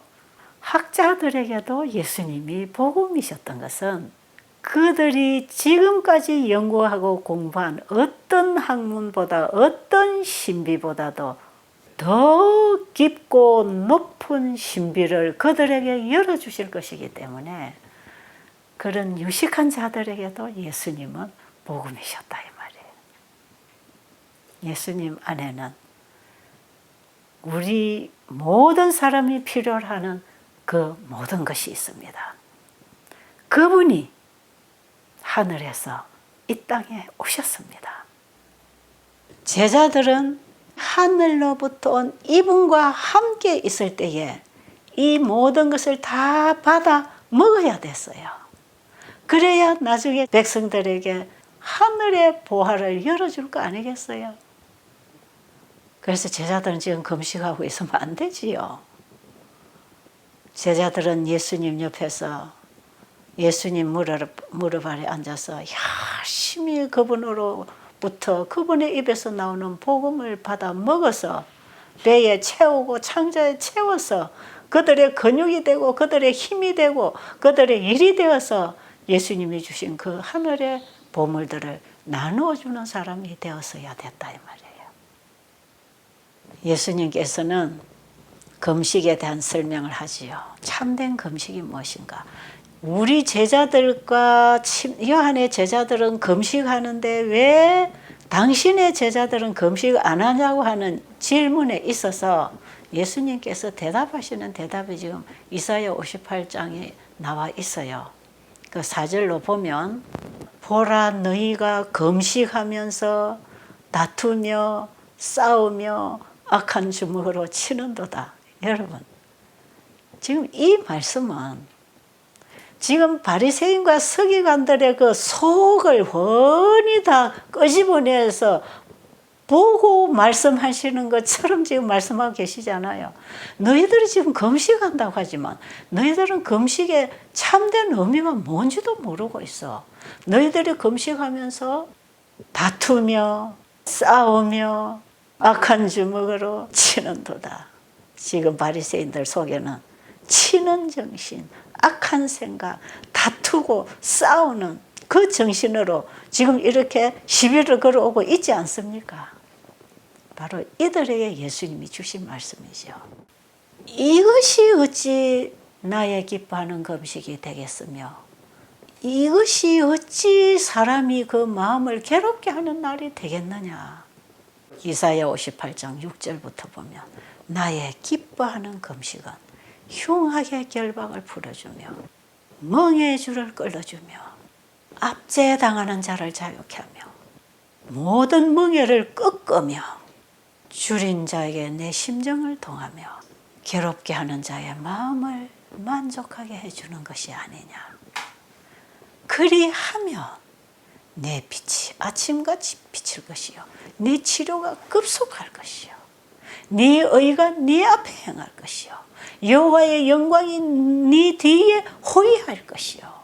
학자들에게도 예수님이 복음이셨던 것은 그들이 지금까지 연구하고 공부한 어떤 학문보다 어떤 신비보다도 더 깊고 높은 신비를 그들에게 열어주실 것이기 때문에 그런 유식한 자들에게도 예수님은 복음이셨다 이 말이에요. 예수님 안에는 우리 모든 사람이 필요로 하는 그 모든 것이 있습니다. 그분이 하늘에서 이 땅에 오셨습니다. 제자들은 하늘로부터 온 이분과 함께 있을 때에 이 모든 것을 다 받아 먹어야 됐어요. 그래야 나중에 백성들에게 하늘의 보화를 열어줄 거 아니겠어요? 그래서 제자들은 지금 금식하고 있으면 안 되지요. 제자들은 예수님 옆에서 예수님 무릎 아래 앉아서 열심히 그분으로부터 그분의 입에서 나오는 복음을 받아 먹어서 배에 채우고 창자에 채워서 그들의 근육이 되고 그들의 힘이 되고 그들의 일이 되어서 예수님이 주신 그 하늘의 보물들을 나누어 주는 사람이 되었어야 됐다 이 말이에요. 예수님께서는 금식에 대한 설명을 하지요. 참된 금식이 무엇인가? 우리 제자들과 요한의 제자들은 금식하는데 왜 당신의 제자들은 금식 안 하냐고 하는 질문에 있어서 예수님께서 대답하시는 대답이 지금 이사야 58장에 나와 있어요. 그 4절로 보면 보라 너희가 금식하면서 다투며 싸우며 악한 주먹으로 치는도다. 여러분 지금 이 말씀은 지금 바리새인과 서기관들의 그 속을 훤히 다 끄집어내서 보고 말씀하시는 것처럼 지금 말씀하고 계시잖아요. 너희들이 지금 금식한다고 하지만 너희들은 금식의 참된 의미가 뭔지도 모르고 있어. 너희들이 금식하면서 다투며 싸우며 악한 주먹으로 치는도다. 지금 바리새인들 속에는 치는 정신, 악한 생각, 다투고 싸우는 그 정신으로 지금 이렇게 시비를 걸어오고 있지 않습니까? 바로 이들에게 예수님이 주신 말씀이죠. 이것이 어찌 나의 기뻐하는 금식이 되겠으며 이것이 어찌 사람이 그 마음을 괴롭게 하는 날이 되겠느냐. 이사야 58장 6절부터 보면 나의 기뻐하는 금식은 흉악의 결박을 풀어주며 멍에 줄을 끌어주며 압제당하는 자를 자유케 하며 모든 멍에를 꺾으며 줄인 자에게 내 심정을 통하며 괴롭게 하는 자의 마음을 만족하게 해주는 것이 아니냐. 그리하면 내 빛이 아침같이 비칠 것이요 네 치료가 급속할 것이요 네 의가 네 앞에 행할 것이요 여호와의 영광이 네 뒤에 호위할 것이요.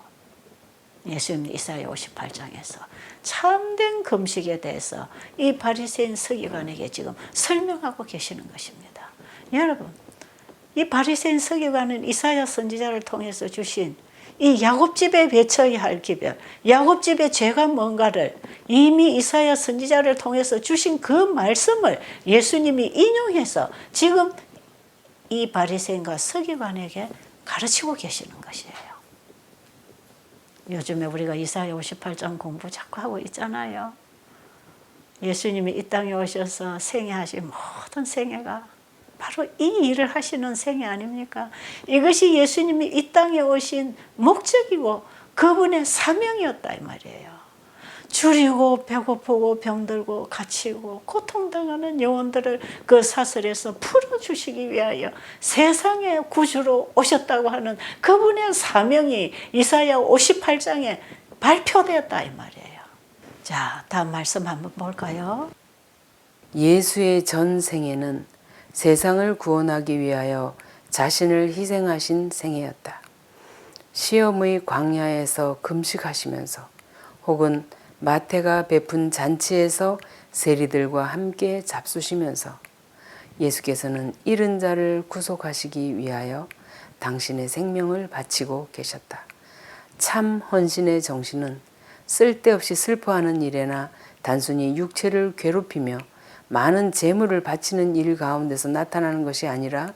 예수님 이사야 58장에서 참된 금식에 대해서 이 바리새인 서기관에게 지금 설명하고 계시는 것입니다. 여러분, 이 바리새인 서기관은 이사야 선지자를 통해서 주신 이 야곱집에 배쳐야 할 기별, 야곱집의 죄가 뭔가를 이미 이사야 선지자를 통해서 주신 그 말씀을 예수님이 인용해서 지금 이 바리새인과 서기관에게 가르치고 계시는 것이에요. 요즘에 우리가 이사야 58장 공부 자꾸 하고 있잖아요. 예수님이 이 땅에 오셔서 생애하신 모든 생애가 바로 이 일을 하시는 생애 아닙니까? 이것이 예수님이 이 땅에 오신 목적이고 그분의 사명이었다 이 말이에요. 줄이고 배고프고 병들고 갇히고 고통당하는 영혼들을 그 사슬에서 풀어주시기 위하여 세상의 구주로 오셨다고 하는 그분의 사명이 이사야 58장에 발표되었다 이 말이에요. 자, 다음 말씀 한번 볼까요? 예수의 전 생애는 세상을 구원하기 위하여 자신을 희생하신 생애였다. 시험의 광야에서 금식하시면서 혹은 마태가 베푼 잔치에서 세리들과 함께 잡수시면서 예수께서는 잃은 자를 구속하시기 위하여 당신의 생명을 바치고 계셨다. 참 헌신의 정신은 쓸데없이 슬퍼하는 일에나 단순히 육체를 괴롭히며 많은 재물을 바치는 일 가운데서 나타나는 것이 아니라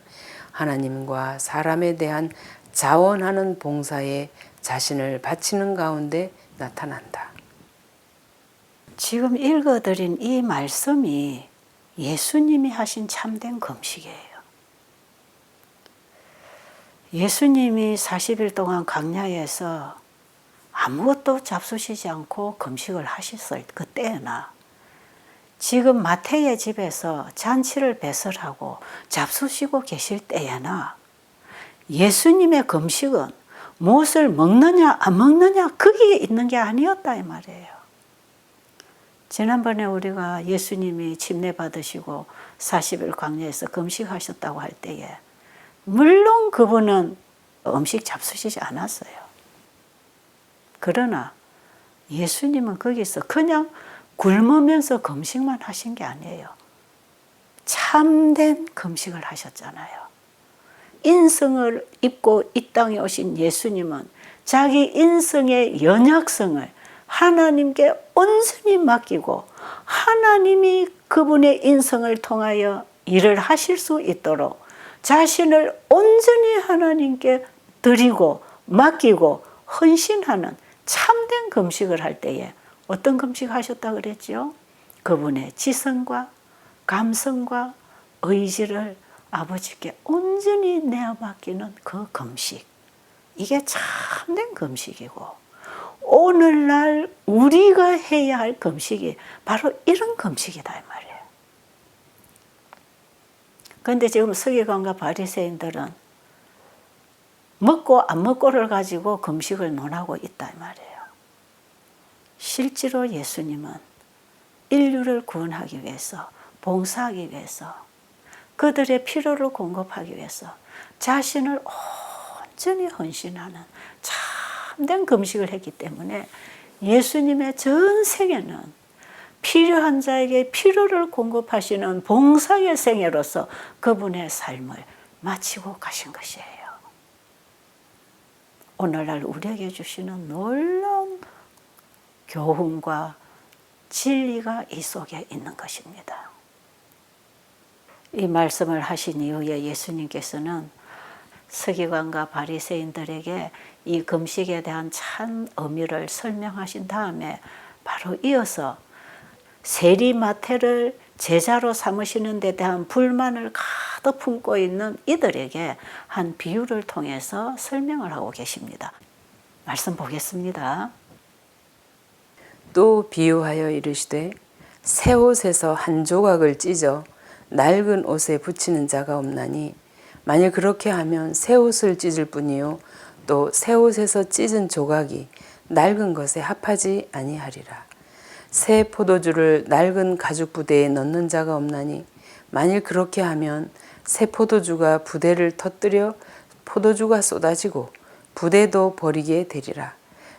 하나님과 사람에 대한 자원하는 봉사에 자신을 바치는 가운데 나타난다. 지금 읽어드린 이 말씀이 예수님이 하신 참된 금식이에요. 예수님이 40일 동안 광야에서 아무것도 잡수시지 않고 금식을 하셨을 그때나 지금 마태의 집에서 잔치를 배설하고 잡수시고 계실 때에나 예수님의 금식은 무엇을 먹느냐 안 먹느냐 거기에 있는 게 아니었다 이 말이에요. 지난번에 우리가 예수님이 침례 받으시고 40일 광야에서 금식하셨다고 할 때에 물론 그분은 음식 잡수시지 않았어요. 그러나 예수님은 거기서 그냥 굶으면서 금식만 하신 게 아니에요. 참된 금식을 하셨잖아요. 인성을 입고 이 땅에 오신 예수님은 자기 인성의 연약성을 하나님께 온전히 맡기고 하나님이 그분의 인성을 통하여 일을 하실 수 있도록 자신을 온전히 하나님께 드리고 맡기고 헌신하는 참된 금식을 할 때에 어떤 금식 하셨다 그랬죠? 그분의 지성과 감성과 의지를 아버지께 온전히 내어맡기는 그 금식. 이게 참된 금식이고 오늘날 우리가 해야 할 금식이 바로 이런 금식이다 이 말이에요. 그런데 지금 서기관과 바리새인들은 먹고 안 먹고를 가지고 금식을 논하고 있다 이 말이에요. 실제로 예수님은 인류를 구원하기 위해서, 봉사하기 위해서, 그들의 필요를 공급하기 위해서 자신을 온전히 헌신하는 참된 금식을 했기 때문에 예수님의 전 생애는 필요한 자에게 필요를 공급하시는 봉사의 생애로서 그분의 삶을 마치고 가신 것이에요. 오늘날 우리에게 주시는 놀라운 교훈과 진리가 이 속에 있는 것입니다. 이 말씀을 하신 이후에 예수님께서는 서기관과 바리새인들에게 이 금식에 대한 참 의미를 설명하신 다음에 바로 이어서 세리마태를 제자로 삼으시는 데 대한 불만을 가득 품고 있는 이들에게 한 비유를 통해서 설명을 하고 계십니다. 말씀 보겠습니다. 또 비유하여 이르시되 새 옷에서 한 조각을 찢어 낡은 옷에 붙이는 자가 없나니 만일 그렇게 하면 새 옷을 찢을 뿐이요 또 새 옷에서 찢은 조각이 낡은 것에 합하지 아니하리라. 새 포도주를 낡은 가죽 부대에 넣는 자가 없나니 만일 그렇게 하면 새 포도주가 부대를 터뜨려 포도주가 쏟아지고 부대도 버리게 되리라.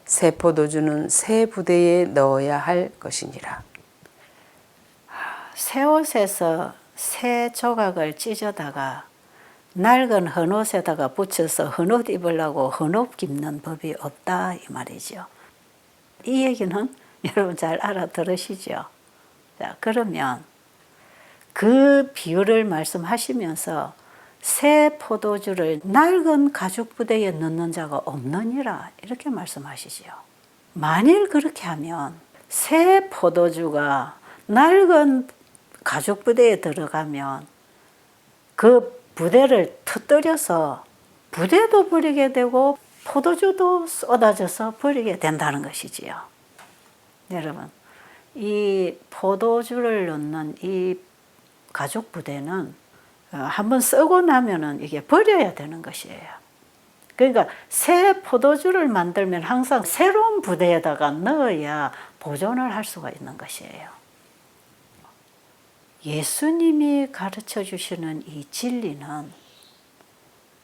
새 포도주는 새 부대에 넣어야 할 것이니라. 새 옷에서 새 조각을 찢어다가 낡은 헌옷에다가 붙여서 헌옷 입으려고 헌옷 입는 법이 없다 이 말이죠. 이 얘기는 여러분 잘 알아들으시죠? 자, 그러면 그 비유를 말씀하시면서 새 포도주를 낡은 가죽 부대에 넣는 자가 없느니라 이렇게 말씀하시지요. 만일 그렇게 하면 새 포도주가 낡은 가죽 부대에 들어가면 그 부대를 터뜨려서 부대도 버리게 되고 포도주도 쏟아져서 버리게 된다는 것이지요. 여러분, 이 포도주를 넣는 이 가죽 부대는 한번 쓰고 나면은 이게 버려야 되는 것이에요. 그러니까 새 포도주를 만들면 항상 새로운 부대에다가 넣어야 보존을 할 수가 있는 것이에요. 예수님이 가르쳐 주시는 이 진리는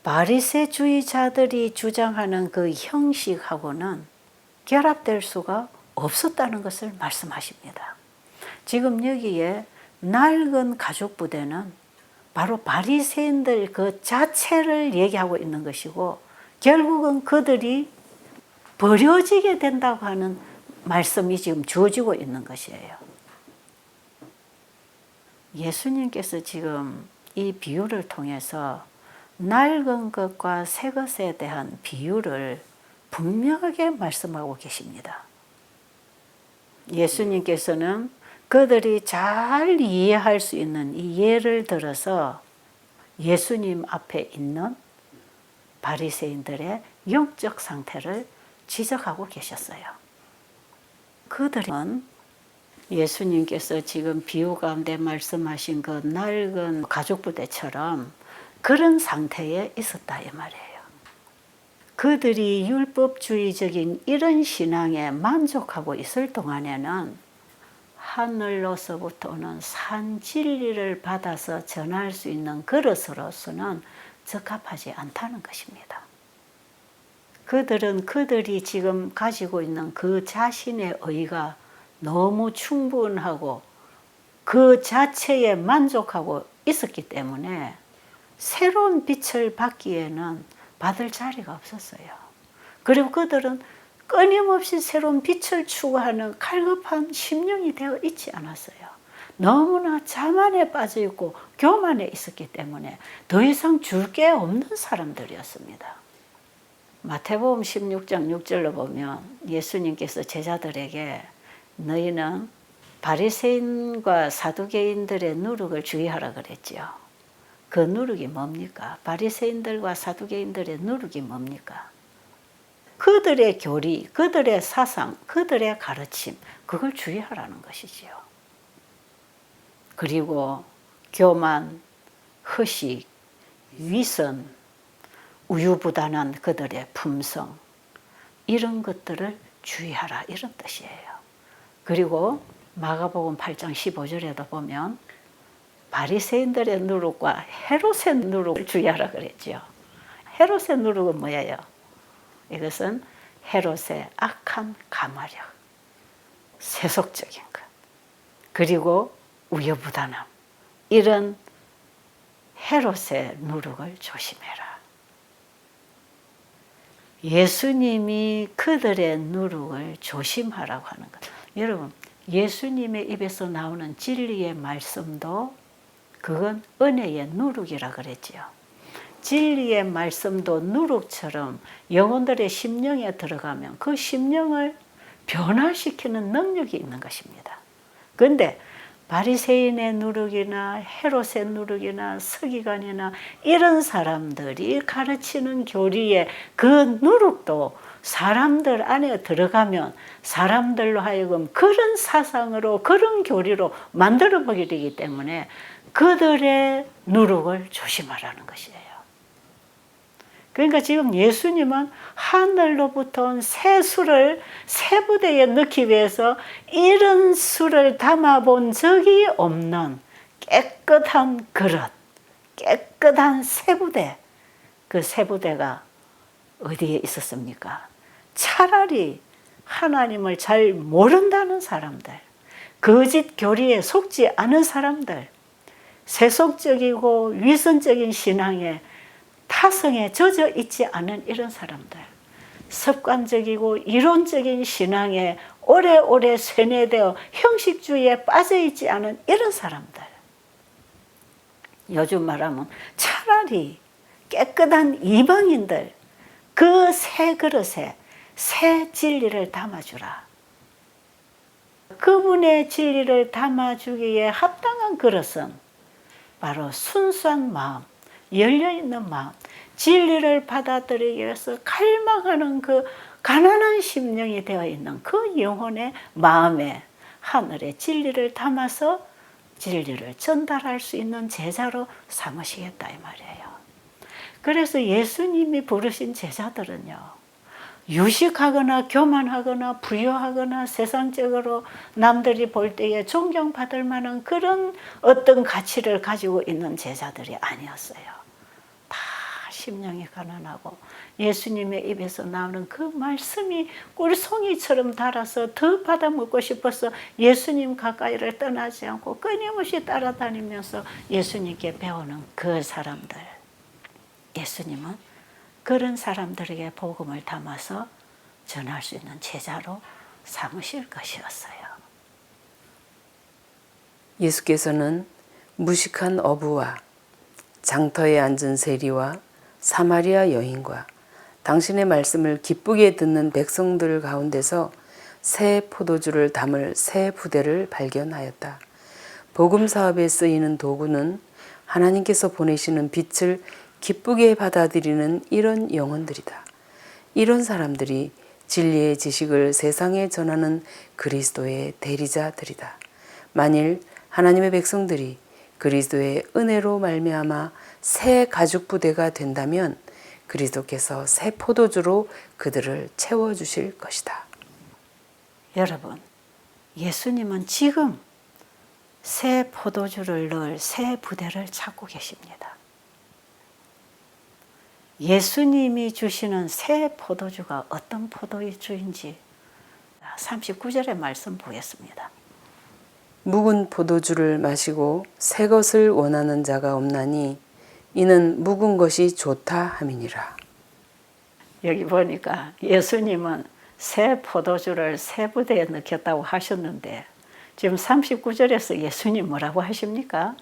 바리새주의자들이 주장하는 그 형식하고는 결합될 수가 없었다는 것을 말씀하십니다. 지금 여기에 낡은 가죽 부대는 바로 바리새인들 그 자체를 얘기하고 있는 것이고 결국은 그들이 버려지게 된다고 하는 말씀이 지금 주어지고 있는 것이에요. 예수님께서 지금 이 비유를 통해서 낡은 것과 새 것에 대한 비유를 분명하게 말씀하고 계십니다. 예수님께서는 그들이 잘 이해할 수 있는 이 예를 들어서 예수님 앞에 있는 바리새인들의 영적 상태를 지적하고 계셨어요. 그들은 예수님께서 지금 비유 가운데 말씀하신 그 낡은 가죽 부대처럼 그런 상태에 있었다 이 말이에요. 그들이 율법주의적인 이런 신앙에 만족하고 있을 동안에는 하늘로서부터 오는 산 진리를 받아서 전할 수 있는 그릇으로서는 적합하지 않다는 것입니다. 그들은 그들이 지금 가지고 있는 그 자신의 의가 너무 충분하고 그 자체에 만족하고 있었기 때문에 새로운 빛을 받기에는 받을 자리가 없었어요. 그리고 그들은 끊임없이 새로운 빛을 추구하는 갈급한 심령이 되어 있지 않았어요. 너무나 자만에 빠져 있고 교만에 있었기 때문에 더 이상 줄 게 없는 사람들이었습니다. 마태복음 16장 6절로 보면 예수님께서 제자들에게 너희는 바리새인과 사두개인들의 누룩을 주의하라 그랬지요. 그 누룩이 뭡니까? 바리새인들과 사두개인들의 누룩이 뭡니까? 그들의 교리, 그들의 사상, 그들의 가르침, 그걸 주의하라는 것이지요. 그리고 교만, 허식, 위선, 우유부단한 그들의 품성, 이런 것들을 주의하라, 이런 뜻이에요. 그리고 마가복음 8장 15절에도 보면 바리새인들의 누룩과 헤롯의 누룩을 주의하라 그랬죠. 헤롯의 누룩은 뭐예요? 이것은 헤롯의 악한 가마력, 세속적인 것, 그리고 우유부단함, 이런 헤롯의 누룩을 조심해라. 예수님이 그들의 누룩을 조심하라고 하는 것. 여러분, 예수님의 입에서 나오는 진리의 말씀도 그건 은혜의 누룩이라 그랬지요. 진리의 말씀도 누룩처럼 영혼들의 심령에 들어가면 그 심령을 변화시키는 능력이 있는 것입니다. 그런데 바리새인의 누룩이나 헤롯의 누룩이나 서기관이나 이런 사람들이 가르치는 교리의 그 누룩도 사람들 안에 들어가면 사람들로 하여금 그런 사상으로 그런 교리로 만들어 보게 되기 때문에 그들의 누룩을 조심하라는 것이에요. 그러니까 지금 예수님은 하늘로부터 온 새 술을 새 부대에 넣기 위해서 이런 술을 담아본 적이 없는 깨끗한 그릇, 깨끗한 새 부대, 그 새 부대가 어디에 있었습니까? 차라리 하나님을 잘 모른다는 사람들, 거짓 교리에 속지 않은 사람들, 세속적이고 위선적인 신앙에 타성에 젖어 있지 않은 이런 사람들, 습관적이고 이론적인 신앙에 오래오래 세뇌되어 형식주의에 빠져 있지 않은 이런 사람들, 요즘 말하면 차라리 깨끗한 이방인들, 그 새 그릇에 새 진리를 담아주라. 그분의 진리를 담아주기에 합당한 그릇은 바로 순수한 마음, 열려있는 마음, 진리를 받아들이기 위해서 갈망하는 그 가난한 심령이 되어 있는 그 영혼의 마음에 하늘의 진리를 담아서 진리를 전달할 수 있는 제자로 삼으시겠다 이 말이에요. 그래서 예수님이 부르신 제자들은요, 유식하거나 교만하거나 부유하거나 세상적으로 남들이 볼 때에 존경받을 만한 그런 어떤 가치를 가지고 있는 제자들이 아니었어요. 다 심령이 가난하고 예수님의 입에서 나오는 그 말씀이 꿀송이처럼 달아서 더 받아먹고 싶어서 예수님 가까이를 떠나지 않고 끊임없이 따라다니면서 예수님께 배우는 그 사람들. 예수님은 그런 사람들에게 복음을 담아서 전할 수 있는 제자로 삼으실 것이었어요. 예수께서는 무식한 어부와 장터에 앉은 세리와 사마리아 여인과 당신의 말씀을 기쁘게 듣는 백성들 가운데서 새 포도주를 담을 새 부대를 발견하였다. 복음 사업에 쓰이는 도구는 하나님께서 보내시는 빛을 기쁘게 받아들이는 이런 영혼들이다. 이런 사람들이 진리의 지식을 세상에 전하는 그리스도의 대리자들이다. 만일 하나님의 백성들이 그리스도의 은혜로 말미암아 새 가죽 부대가 된다면 그리스도께서 새 포도주로 그들을 채워주실 것이다. 여러분, 예수님은 지금 새 포도주를 넣을 새 부대를 찾고 계십니다. 예수님이 주시는 새 포도주가 어떤 포도주인지 39절의 말씀 보겠습니다. 묵은 포도주를 마시고 새 것을 원하는 자가 없나니 이는 묵은 것이 좋다 함이니라. 여기 보니까 예수님은 새 포도주를 새 부대에 넣겠다고 하셨는데 지금 39절에서 예수님 뭐라고 하십니까?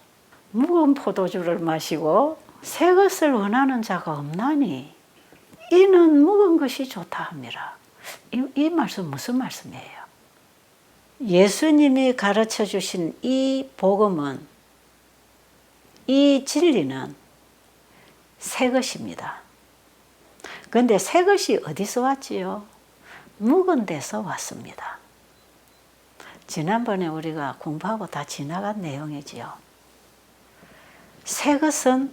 묵은 포도주를 마시고 새 것을 원하는 자가 없나니 이는 묵은 것이 좋다 함이라. 이 말씀 무슨 말씀이에요? 예수님이 가르쳐 주신 이 복음은, 이 진리는 새 것입니다. 그런데 새 것이 어디서 왔지요? 묵은 데서 왔습니다. 지난번에 우리가 공부하고 다 지나간 내용이지요. 새 것은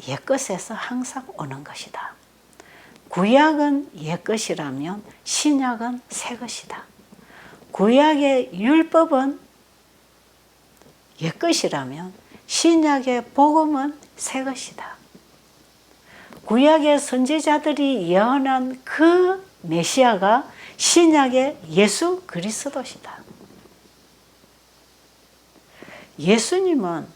옛 것에서 항상 오는 것이다. 구약은 옛것이라면 신약은 새것이다. 구약의 율법은 옛것이라면 신약의 복음은 새것이다. 구약의 선지자들이 예언한 그 메시아가 신약의 예수 그리스도시다. 예수님은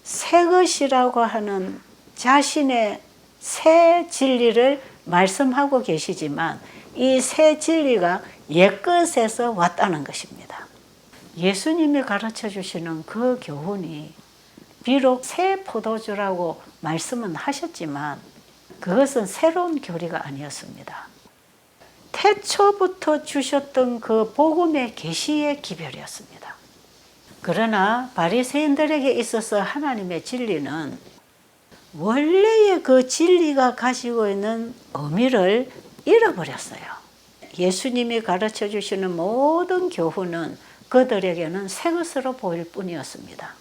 새것이라고 하는 자신의 새 진리를 말씀하고 계시지만 이 새 진리가 옛것에서 왔다는 것입니다. 예수님이 가르쳐 주시는 그 교훈이 비록 새 포도주라고 말씀은 하셨지만 그것은 새로운 교리가 아니었습니다. 태초부터 주셨던 그 복음의 계시의 기별이었습니다. 그러나 바리새인들에게 있어서 하나님의 진리는 원래의 그 진리가 가지고 있는 의미를 잃어버렸어요. 예수님이 가르쳐 주시는 모든 교훈은 그들에게는 새 것으로 보일 뿐이었습니다.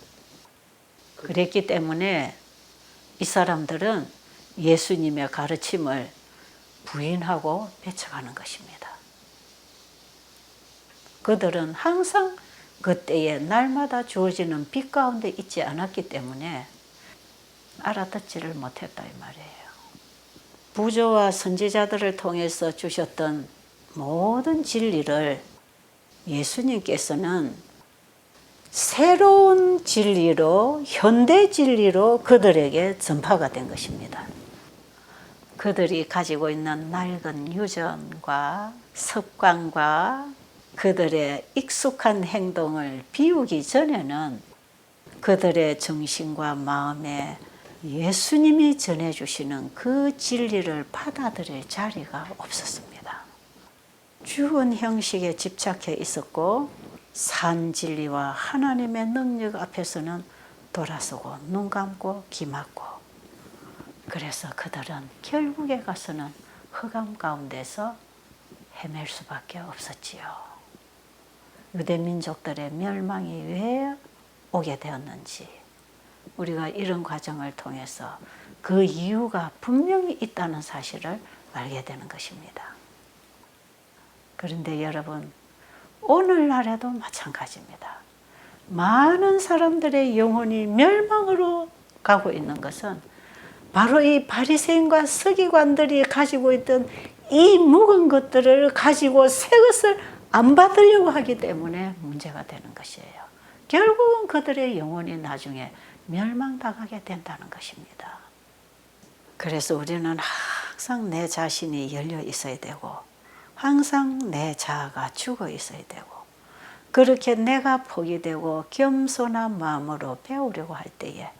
그랬기 때문에 이 사람들은 예수님의 가르침을 부인하고 폐척하는 것입니다. 그들은 항상 그때에 날마다 주어지는 빛 가운데 있지 않았기 때문에 알아듣지를 못했다 이 말이에요. 부조와 선지자들을 통해서 주셨던 모든 진리를 예수님께서는 새로운 진리로, 현대 진리로 그들에게 전파가 된 것입니다. 그들이 가지고 있는 낡은 유전과 습관과 그들의 익숙한 행동을 비우기 전에는 그들의 정신과 마음에 예수님이 전해주시는 그 진리를 받아들일 자리가 없었습니다. 죽은 형식에 집착해 있었고 산 진리와 하나님의 능력 앞에서는 돌아서고 눈 감고 귀 막고, 그래서 그들은 결국에 가서는 흑암 가운데서 헤맬 수밖에 없었지요. 유대 민족들의 멸망이 왜 오게 되었는지 우리가 이런 과정을 통해서 그 이유가 분명히 있다는 사실을 알게 되는 것입니다. 그런데 여러분, 오늘날에도 마찬가지입니다. 많은 사람들의 영혼이 멸망으로 가고 있는 것은 바로 이 바리새인과 서기관들이 가지고 있던 이 묵은 것들을 가지고 새 것을 안 받으려고 하기 때문에 문제가 되는 것이에요. 결국은 그들의 영혼이 나중에 멸망당하게 된다는 것입니다. 그래서 우리는 항상 내 자신이 열려 있어야 되고 항상 내 자아가 죽어 있어야 되고, 그렇게 내가 포기되고 겸손한 마음으로 배우려고 할 때에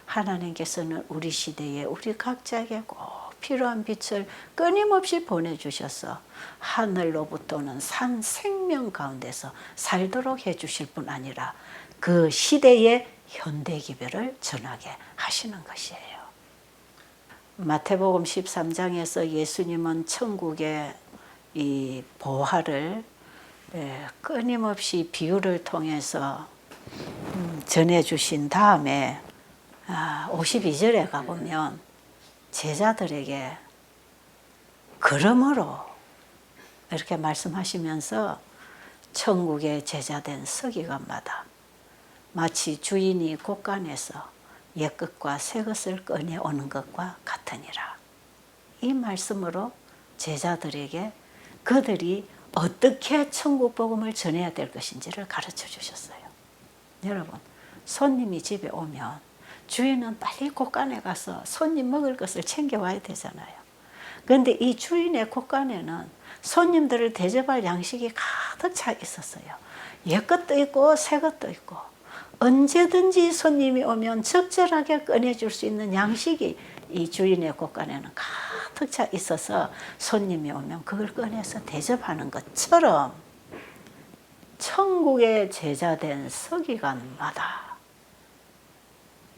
하나님께서는 우리 시대에 우리 각자에게 꼭 필요한 빛을 끊임없이 보내주셔서 하늘로부터는 산 생명 가운데서 살도록 해주실 뿐 아니라 그 시대의 현대 기별을 전하게 하시는 것이에요. 마태복음 13장에서 예수님은 천국의 이 보화를 끊임없이 비유를 통해서 전해주신 다음에 52절에 가보면 제자들에게 그러므로 이렇게 말씀하시면서 천국의 제자된 서기관마다 마치 주인이 곳간에서 옛것과 새것을 꺼내오는 것과 같으니라. 이 말씀으로 제자들에게 그들이 어떻게 천국 복음을 전해야 될 것인지를 가르쳐 주셨어요. 여러분, 손님이 집에 오면 주인은 빨리 곳간에 가서 손님 먹을 것을 챙겨와야 되잖아요. 그런데 이 주인의 곳간에는 손님들을 대접할 양식이 가득 차 있었어요. 옛것도 있고 새것도 있고 언제든지 손님이 오면 적절하게 꺼내줄 수 있는 양식이 이 주인의 곳간에는 가득 차 있어서 손님이 오면 그걸 꺼내서 대접하는 것처럼 천국의 제자된 서기관마다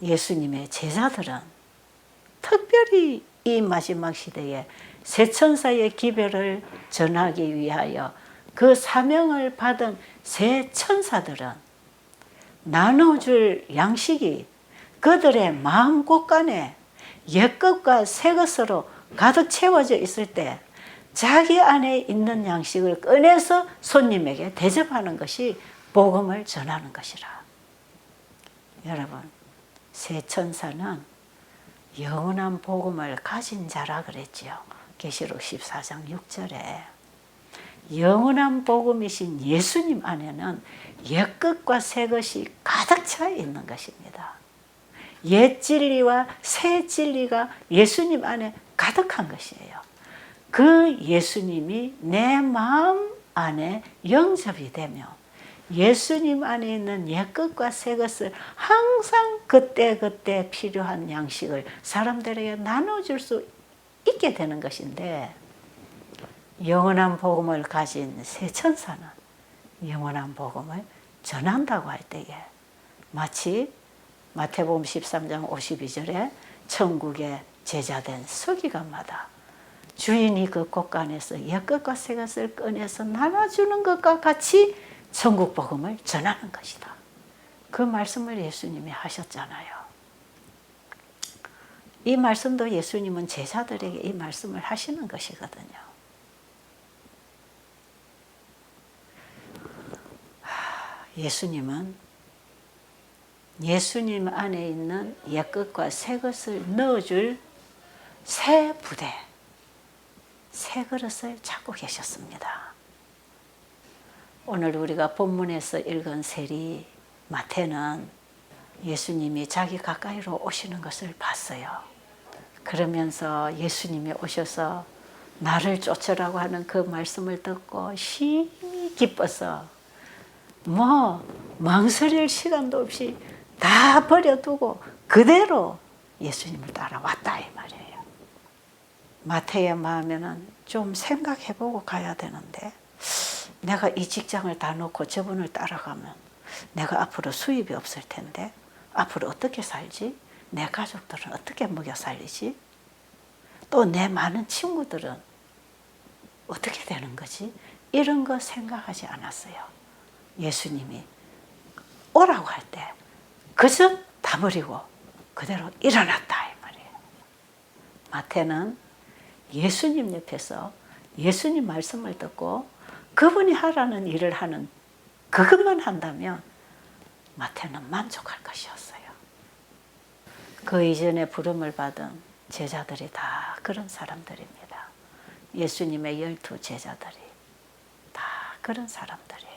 예수님의 제자들은 특별히 이 마지막 시대에 새 천사의 기별을 전하기 위하여 그 사명을 받은 새 천사들은 나눠줄 양식이 그들의 마음 곳간에 옛것과 새것으로 가득 채워져 있을 때 자기 안에 있는 양식을 꺼내서 손님에게 대접하는 것이 복음을 전하는 것이라. 여러분, 새 천사는 영원한 복음을 가진 자라 그랬지요. 계시록 14장 6절에 영원한 복음이신 예수님 안에는 옛것과 새것이 가득 차 있는 것입니다. 옛 진리와 새 진리가 예수님 안에 가득한 것이에요. 그 예수님이 내 마음 안에 영접이 되며 예수님 안에 있는 옛것과 새것을 항상 그때그때 필요한 양식을 사람들에게 나눠줄 수 있게 되는 것인데, 영원한 복음을 가진 새 천사는 영원한 복음을 전한다고 할 때에 마치 마태복음 13장 52절에 천국의 제자된 서기관마다 주인이 그 곳간에서 옛것과 새것을 꺼내서 나눠주는 것과 같이 천국 복음을 전하는 것이다. 그 말씀을 예수님이 하셨잖아요. 이 말씀도 예수님은 제자들에게 이 말씀을 하시는 것이거든요. 예수님은 예수님 안에 있는 옛것과 새것을 넣어줄 새 부대, 새 그릇을 찾고 계셨습니다. 오늘 우리가 본문에서 읽은 세리 마태는 예수님이 자기 가까이로 오시는 것을 봤어요. 그러면서 예수님이 오셔서 나를 쫓으라고 하는 그 말씀을 듣고 심히 기뻐서 망설일 시간도 없이 다 버려두고 그대로 예수님을 따라왔다 이 말이에요. 마태의 마음에는 좀 생각해보고 가야 되는데, 내가 이 직장을 다 놓고 저분을 따라가면 내가 앞으로 수입이 없을 텐데 앞으로 어떻게 살지? 내 가족들은 어떻게 먹여 살리지? 또 내 많은 친구들은 어떻게 되는 거지? 이런 거 생각하지 않았어요. 예수님이 오라고 할 때 그저 다 버리고 그대로 일어났다 이 말이에요. 마태는 예수님 옆에서 예수님 말씀을 듣고 그분이 하라는 일을 하는 그것만 한다면 마태는 만족할 것이었어요. 그 이전에 부름을 받은 제자들이 다 그런 사람들입니다. 예수님의 12 제자들이 다 그런 사람들이에요.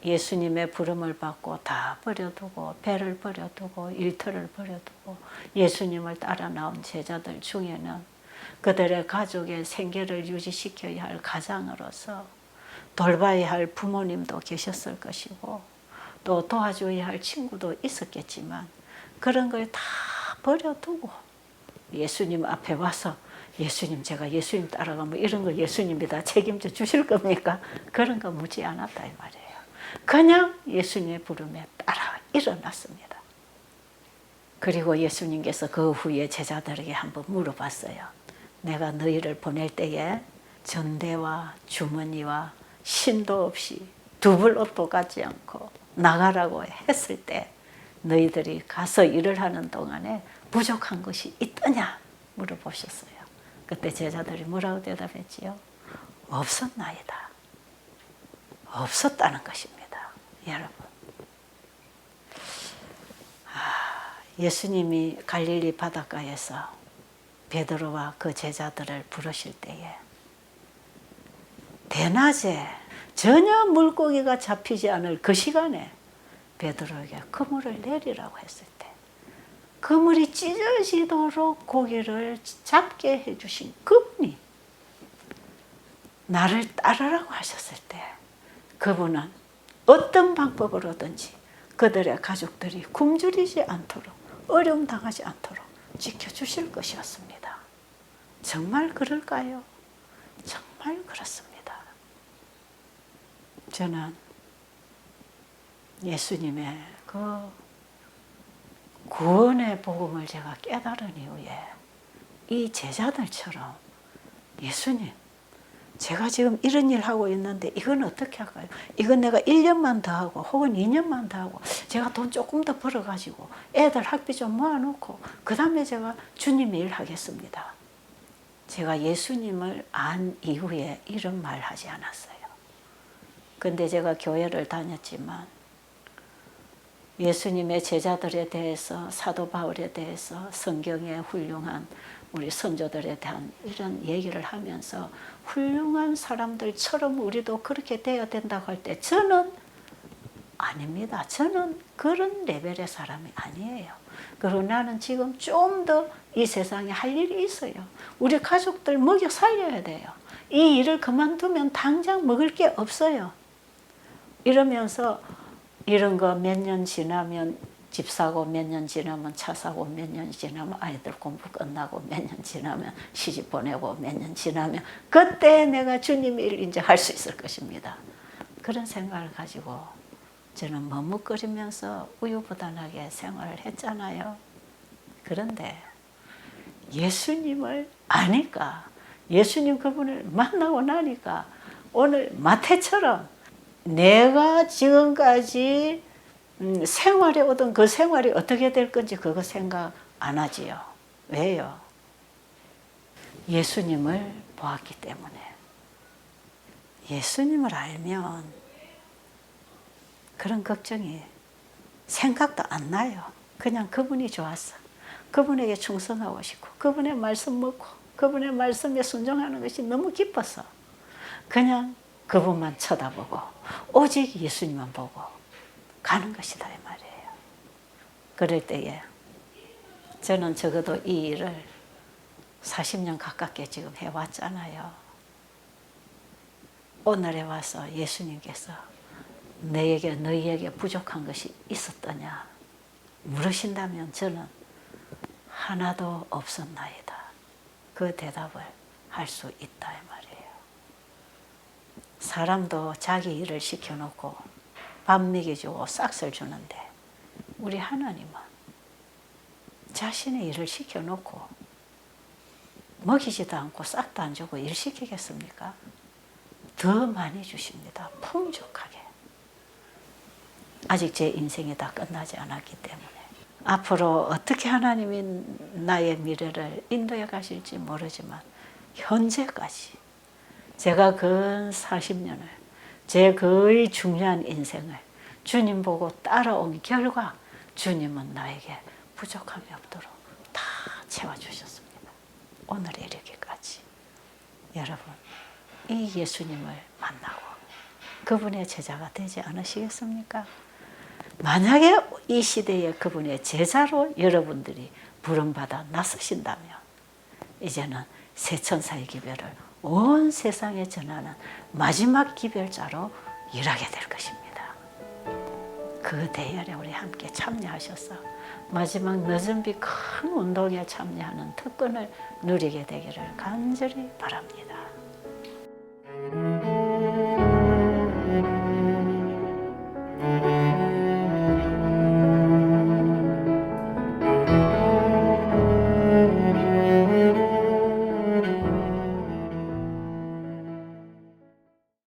예수님의 부름을 받고 다 버려두고 배를 버려두고 일터를 버려두고 예수님을 따라 나온 제자들 중에는 그들의 가족의 생계를 유지시켜야 할 가장으로서 돌봐야 할 부모님도 계셨을 것이고 또 도와줘야 할 친구도 있었겠지만 그런 걸 다 버려두고 예수님 앞에 와서 예수님, 제가 예수님 따라가면 이런 거 예수님이 다 책임져 주실 겁니까? 그런 거 묻지 않았다 이 말이에요. 그냥 예수님의 부름에 따라 일어났습니다. 그리고 예수님께서 그 후에 제자들에게 한번 물어봤어요. 내가 너희를 보낼 때에 전대와 주머니와 신도 없이 두불옷도 갖지 않고 나가라고 했을 때 너희들이 가서 일을 하는 동안에 부족한 것이 있더냐 물어보셨어요. 그때 제자들이 뭐라고 대답했지요? 없었나이다. 없었다는 것입니다. 여러분, 예수님이 갈릴리 바닷가에서 베드로와 그 제자들을 부르실 때에 대낮에 전혀 물고기가 잡히지 않을 그 시간에 베드로에게 그물을 내리라고 했을 때 그물이 찢어지도록 고기를 잡게 해주신 그분이 나를 따르라고 하셨을 때 그분은 어떤 방법으로든지 그들의 가족들이 굶주리지 않도록 어려움 당하지 않도록 지켜주실 것이었습니다. 정말 그럴까요? 정말 그렇습니다. 저는 예수님의 그 구원의 복음을 제가 깨달은 이후에 이 제자들처럼 예수님, 제가 지금 이런 일 하고 있는데 이건 어떻게 할까요? 이건 내가 1년만 더 하고 혹은 2년만 더 하고 제가 돈 조금 더 벌어가지고 애들 학비 좀 모아놓고 그 다음에 제가 주님의 일 하겠습니다. 제가 예수님을 안 이후에 이런 말 하지 않았어요. 근데 제가 교회를 다녔지만 예수님의 제자들에 대해서, 사도 바울에 대해서, 성경의 훌륭한 우리 선조들에 대한 이런 얘기를 하면서 훌륭한 사람들처럼 우리도 그렇게 되어야 된다고 할 때 저는 아닙니다. 저는 그런 레벨의 사람이 아니에요. 그리고 나는 지금 좀 더 이 세상에 할 일이 있어요. 우리 가족들 먹여 살려야 돼요. 이 일을 그만두면 당장 먹을 게 없어요. 이러면서 이런 거 몇 년 지나면 집 사고, 몇 년 지나면 차 사고, 몇 년 지나면 아이들 공부 끝나고, 몇 년 지나면 시집 보내고, 몇 년 지나면 그때 내가 주님 일 이제 할 수 있을 것입니다. 그런 생각을 가지고 저는 머뭇거리면서 우유부단하게 생활을 했잖아요. 그런데 예수님을 아니까, 예수님 그분을 만나고 나니까 오늘 마태처럼 내가 지금까지 생활해 오던 그 생활이 어떻게 될 건지 그거 생각 안 하지요. 왜요? 예수님을 보았기 때문에. 예수님을 알면 그런 걱정이 생각도 안 나요. 그냥 그분이 좋았어. 그분에게 충성하고 싶고 그분의 말씀 먹고 그분의 말씀에 순종하는 것이 너무 기뻐서 그냥 그분만 쳐다보고 오직 예수님만 보고 가는 것이다 이 말이에요. 그럴 때에 저는 적어도 이 일을 40년 가깝게 지금 해왔잖아요. 오늘에 와서 예수님께서 너희에게 부족한 것이 있었더냐 물으신다면 저는 하나도 없었나이다. 그 대답을 할 수 있다 이 말이에요. 사람도 자기 일을 시켜놓고 밥 먹여주고 싹쓸 주는데 우리 하나님은 자신의 일을 시켜놓고 먹이지도 않고 싹도 안 주고 일 시키겠습니까? 더 많이 주십니다. 풍족하게. 아직 제 인생이 다 끝나지 않았기 때문에 앞으로 어떻게 하나님이 나의 미래를 인도해 가실지 모르지만 현재까지 제가 근 40년을 제 거의 중요한 인생을 주님 보고 따라온 결과 주님은 나에게 부족함이 없도록 다 채워주셨습니다. 오늘에 이르기까지. 여러분 이 예수님을 만나고 그분의 제자가 되지 않으시겠습니까? 만약에 이 시대에 그분의 제자로 여러분들이 부름받아 나서신다면 이제는 세천사의 기별을 온 세상에 전하는 마지막 기별자로 일하게 될 것입니다. 그 대열에 우리 함께 참여하셔서 마지막 늦은 비 큰 운동에 참여하는 특권을 누리게 되기를 간절히 바랍니다.